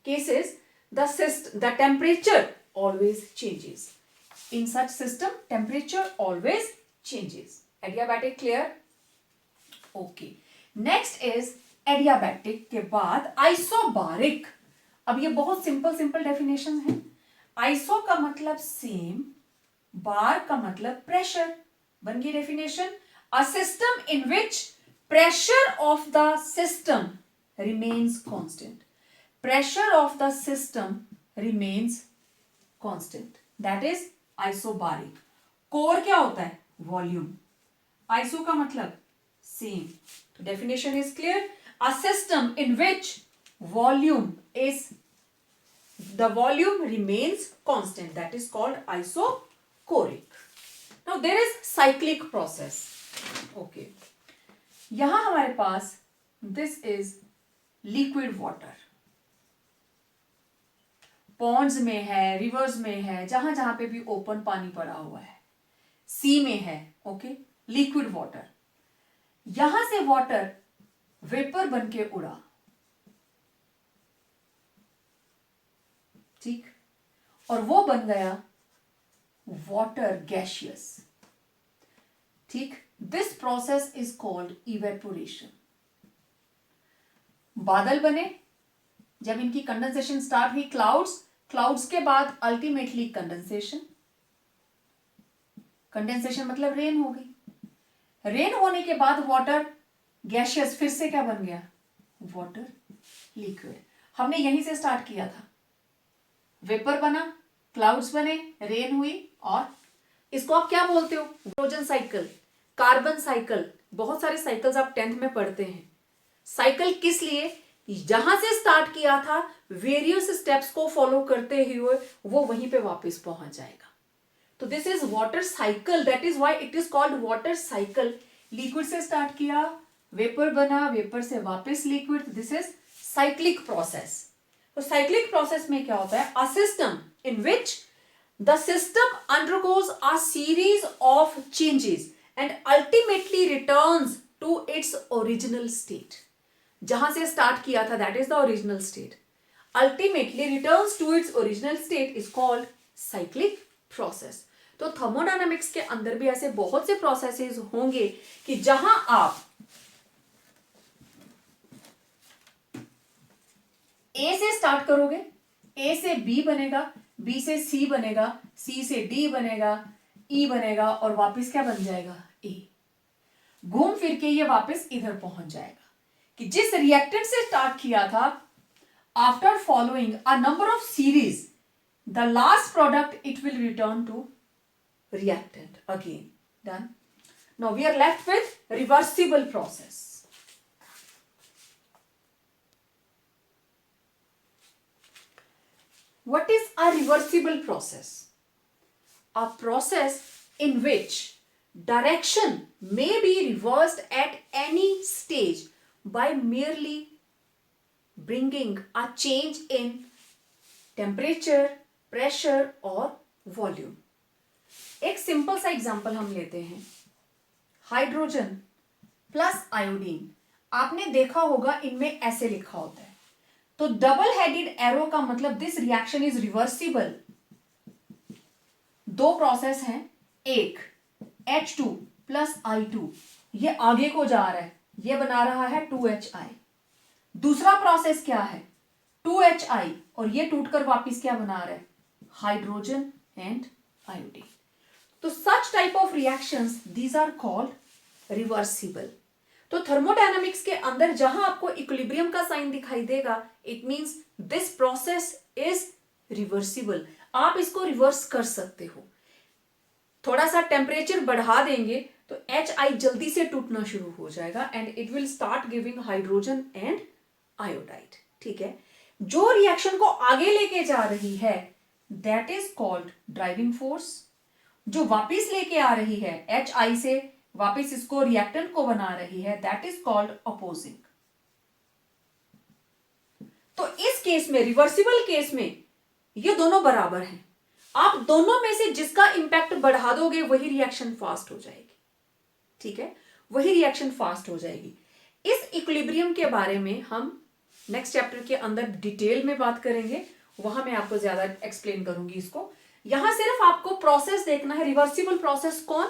cases the temperature always changes. In such system temperature always changes. Adiabatic clear? Okay, next is adiabatic के बाद आइसोबारिक. अब ये बहुत सिंपल डेफिनेशन है. आइसो का मतलब सेम, बार का मतलब प्रेशर. बन गई definition. A system in which pressure of the system remains constant. Pressure of the system remains constant, that is isobaric. Core क्या होता है? वॉल्यूम. आइसो का मतलब सेम. तो definition is clear. A system in which volume is the volume remains constant, that is called isochoric. Now there is cyclic process. Okay, यहां हमारे पास this is liquid water. Ponds में है, reverse में है, जहां जहां पे भी ओपन पानी पड़ा हुआ है, सी में है. Okay, liquid water. यहां से वाटर वेपर बन के उड़ा. ठीक, और वो बन गया वाटर गैशियस. ठीक, this process is called evaporation. बादल बने, जब इनकी कंडेंसेशन स्टार्ट हुई, क्लाउड्स के बाद अल्टीमेटली कंडेंसेशन. कंडेंसेशन मतलब रेन हो गई. रेन होने के बाद वाटर गैशियस फिर से क्या बन गया? Water liquid. हमने यहीं से स्टार्ट किया था. वेपर बना, क्लाउड्स बने, रेन हुई, और इसको आप क्या बोलते हो? Hydrogen cycle, carbon cycle. बहुत सारे साइकिल्स आप 10th में पढ़ते हैं. साइकिल किस लिए? जहां से स्टार्ट किया था वेरियस स्टेप्स को फॉलो करते हुए वो वहीं पे वापस पहुंच जाएगा. तो this is water cycle, that is why it is called water cycle. Liquid से स्टार्ट किया, वेपर बना, वेपर से वापस liquid. This is cyclic process. तो साइक्लिक प्रोसेस में क्या होता है? A system in which the system undergoes a series of changes and ultimately returns to its original state. जहां से स्टार्ट किया था that is the original state. Ultimately returns to its original state is called cyclic process. तो thermodynamics के अंदर भी ऐसे बहुत से प्रोसेसेस होंगे कि जहां आप ए से स्टार्ट करोगे, ए से बी बनेगा, बी से सी बनेगा, सी से डी बनेगा, ई बनेगा, और वापस क्या बन जाएगा? ए. घूम फिर के ये वापस इधर पहुंच जाएगा कि जिस रिएक्टेंट से स्टार्ट किया था, after following a number of series, the last product it will return to reactant again. Done. Now we are left with reversible process. What is a reversible process? A process in which direction may be reversed at any stage by merely bringing a change in temperature, pressure और volume. एक simple सा example हम लेते हैं, hydrogen plus iodine. आपने देखा होगा इनमें ऐसे लिखा होता है, तो डबल हेडेड एरो का मतलब दिस रिएक्शन इज रिवर्सिबल. दो प्रोसेस हैं, एक H2 प्लस I2, ये आगे को जा रहा है, ये बना रहा है 2HI. दूसरा प्रोसेस क्या है, 2HI, और ये टूटकर वापस क्या बना रहा है, हाइड्रोजन एंड आयोडीन. तो such type of reactions these are called reversible. तो थर्मोडायनामिक्स के अंदर जहां आपको इक्विलिब्रियम का साइन दिखाई देगा, it means this process is reversible. आप इसको रिवर्स कर सकते हो. थोड़ा सा टेम्परेचर बढ़ा देंगे तो HI जल्दी से टूटना शुरू हो जाएगा and it will start giving hydrogen and iodide. ठीक है, जो रिएक्शन को आगे लेके जा रही है that is called driving force. जो वापिस लेके आ रही है HI से वापिस इसको रिएक्टेंट को बना रही है दैट इज कॉल्ड अपोजिंग. तो इस केस में, रिवर्सिबल केस में, ये दोनों बराबर हैं. आप दोनों में से जिसका इंपैक्ट बढ़ा दोगे वही रिएक्शन फास्ट हो जाएगी. ठीक है, वही रिएक्शन फास्ट हो जाएगी. इस इक्विलिब्रियम के बारे में हम नेक्स्ट चैप्टर के अंदर डिटेल में बात करेंगे, वहां मैं आपको ज्यादा एक्सप्लेन करूंगी इसको. यहां सिर्फ आपको प्रोसेस देखना है, रिवर्सिबल प्रोसेस कौन,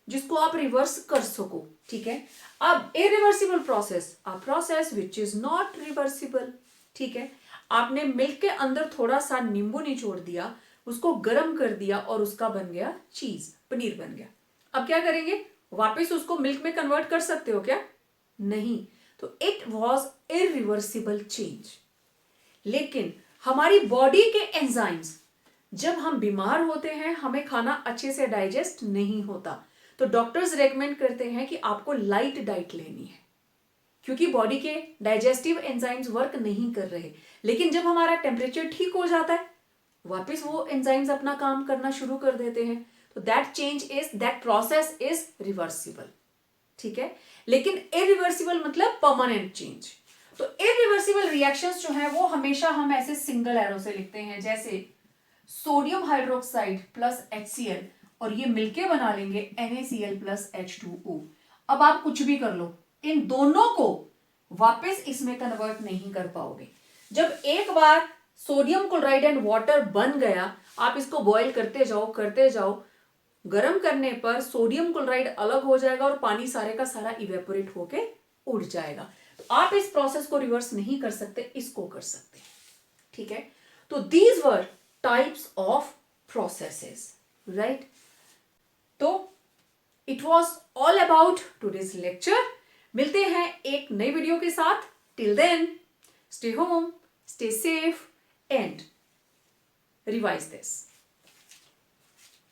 जिसको आप रिवर्स कर सको. ठीक है, अब irreversible process, a process which is not reversible. ठीक है, आपने मिल्क के अंदर थोड़ा सा नींबू निचोड़ दिया, उसको गर्म कर दिया और उसका बन गया चीज, पनीर बन गया. अब क्या करेंगे, वापस उसको मिल्क में कन्वर्ट कर सकते हो क्या, नहीं. तो इट वॉज इरिवर्सिबल चेंज. लेकिन हमारी बॉडी के एंजाइम्स, जब हम बीमार होते हैं हमें खाना अच्छे से डाइजेस्ट नहीं होता, तो डॉक्टर्स रेकमेंड करते हैं कि आपको लाइट डाइट लेनी है, क्योंकि बॉडी के डाइजेस्टिव एंजाइम्स वर्क नहीं कर रहे. लेकिन जब हमारा टेम्परेचर ठीक हो जाता है वापस वो एंजाइम्स अपना काम करना शुरू कर देते हैं. तो दैट प्रोसेस इज रिवर्सिबल. ठीक है, लेकिन इरिवर्सिबल मतलब परमानेंट चेंज. तो इरिवर्सिबल रिएक्शंस जो है वो हमेशा हम ऐसे सिंगल एरो से लिखते हैं, जैसे सोडियम हाइड्रोक्साइड प्लस HCl, और ये मिलके बना लेंगे NaCl प्लस H2O. अब आप कुछ भी कर लो, इन दोनों को वापस इसमें कन्वर्ट नहीं कर पाओगे. जब एक बार सोडियम क्लोराइड एंड वाटर बन गया, आप इसको बॉईल करते जाओ, गर्म करने पर सोडियम क्लोराइड अलग हो जाएगा और पानी सारे का सारा इवेपोरेट होके उड़ जाएगा. तो आप इस प्रोसेस को रिवर्स नहीं कर सकते, इसको कर सकते हैं. ठीक है, तो these were types of processes, right. तो it was all about today's lecture. मिलते हैं एक नई वीडियो के साथ. Till then stay home, stay safe and revise this.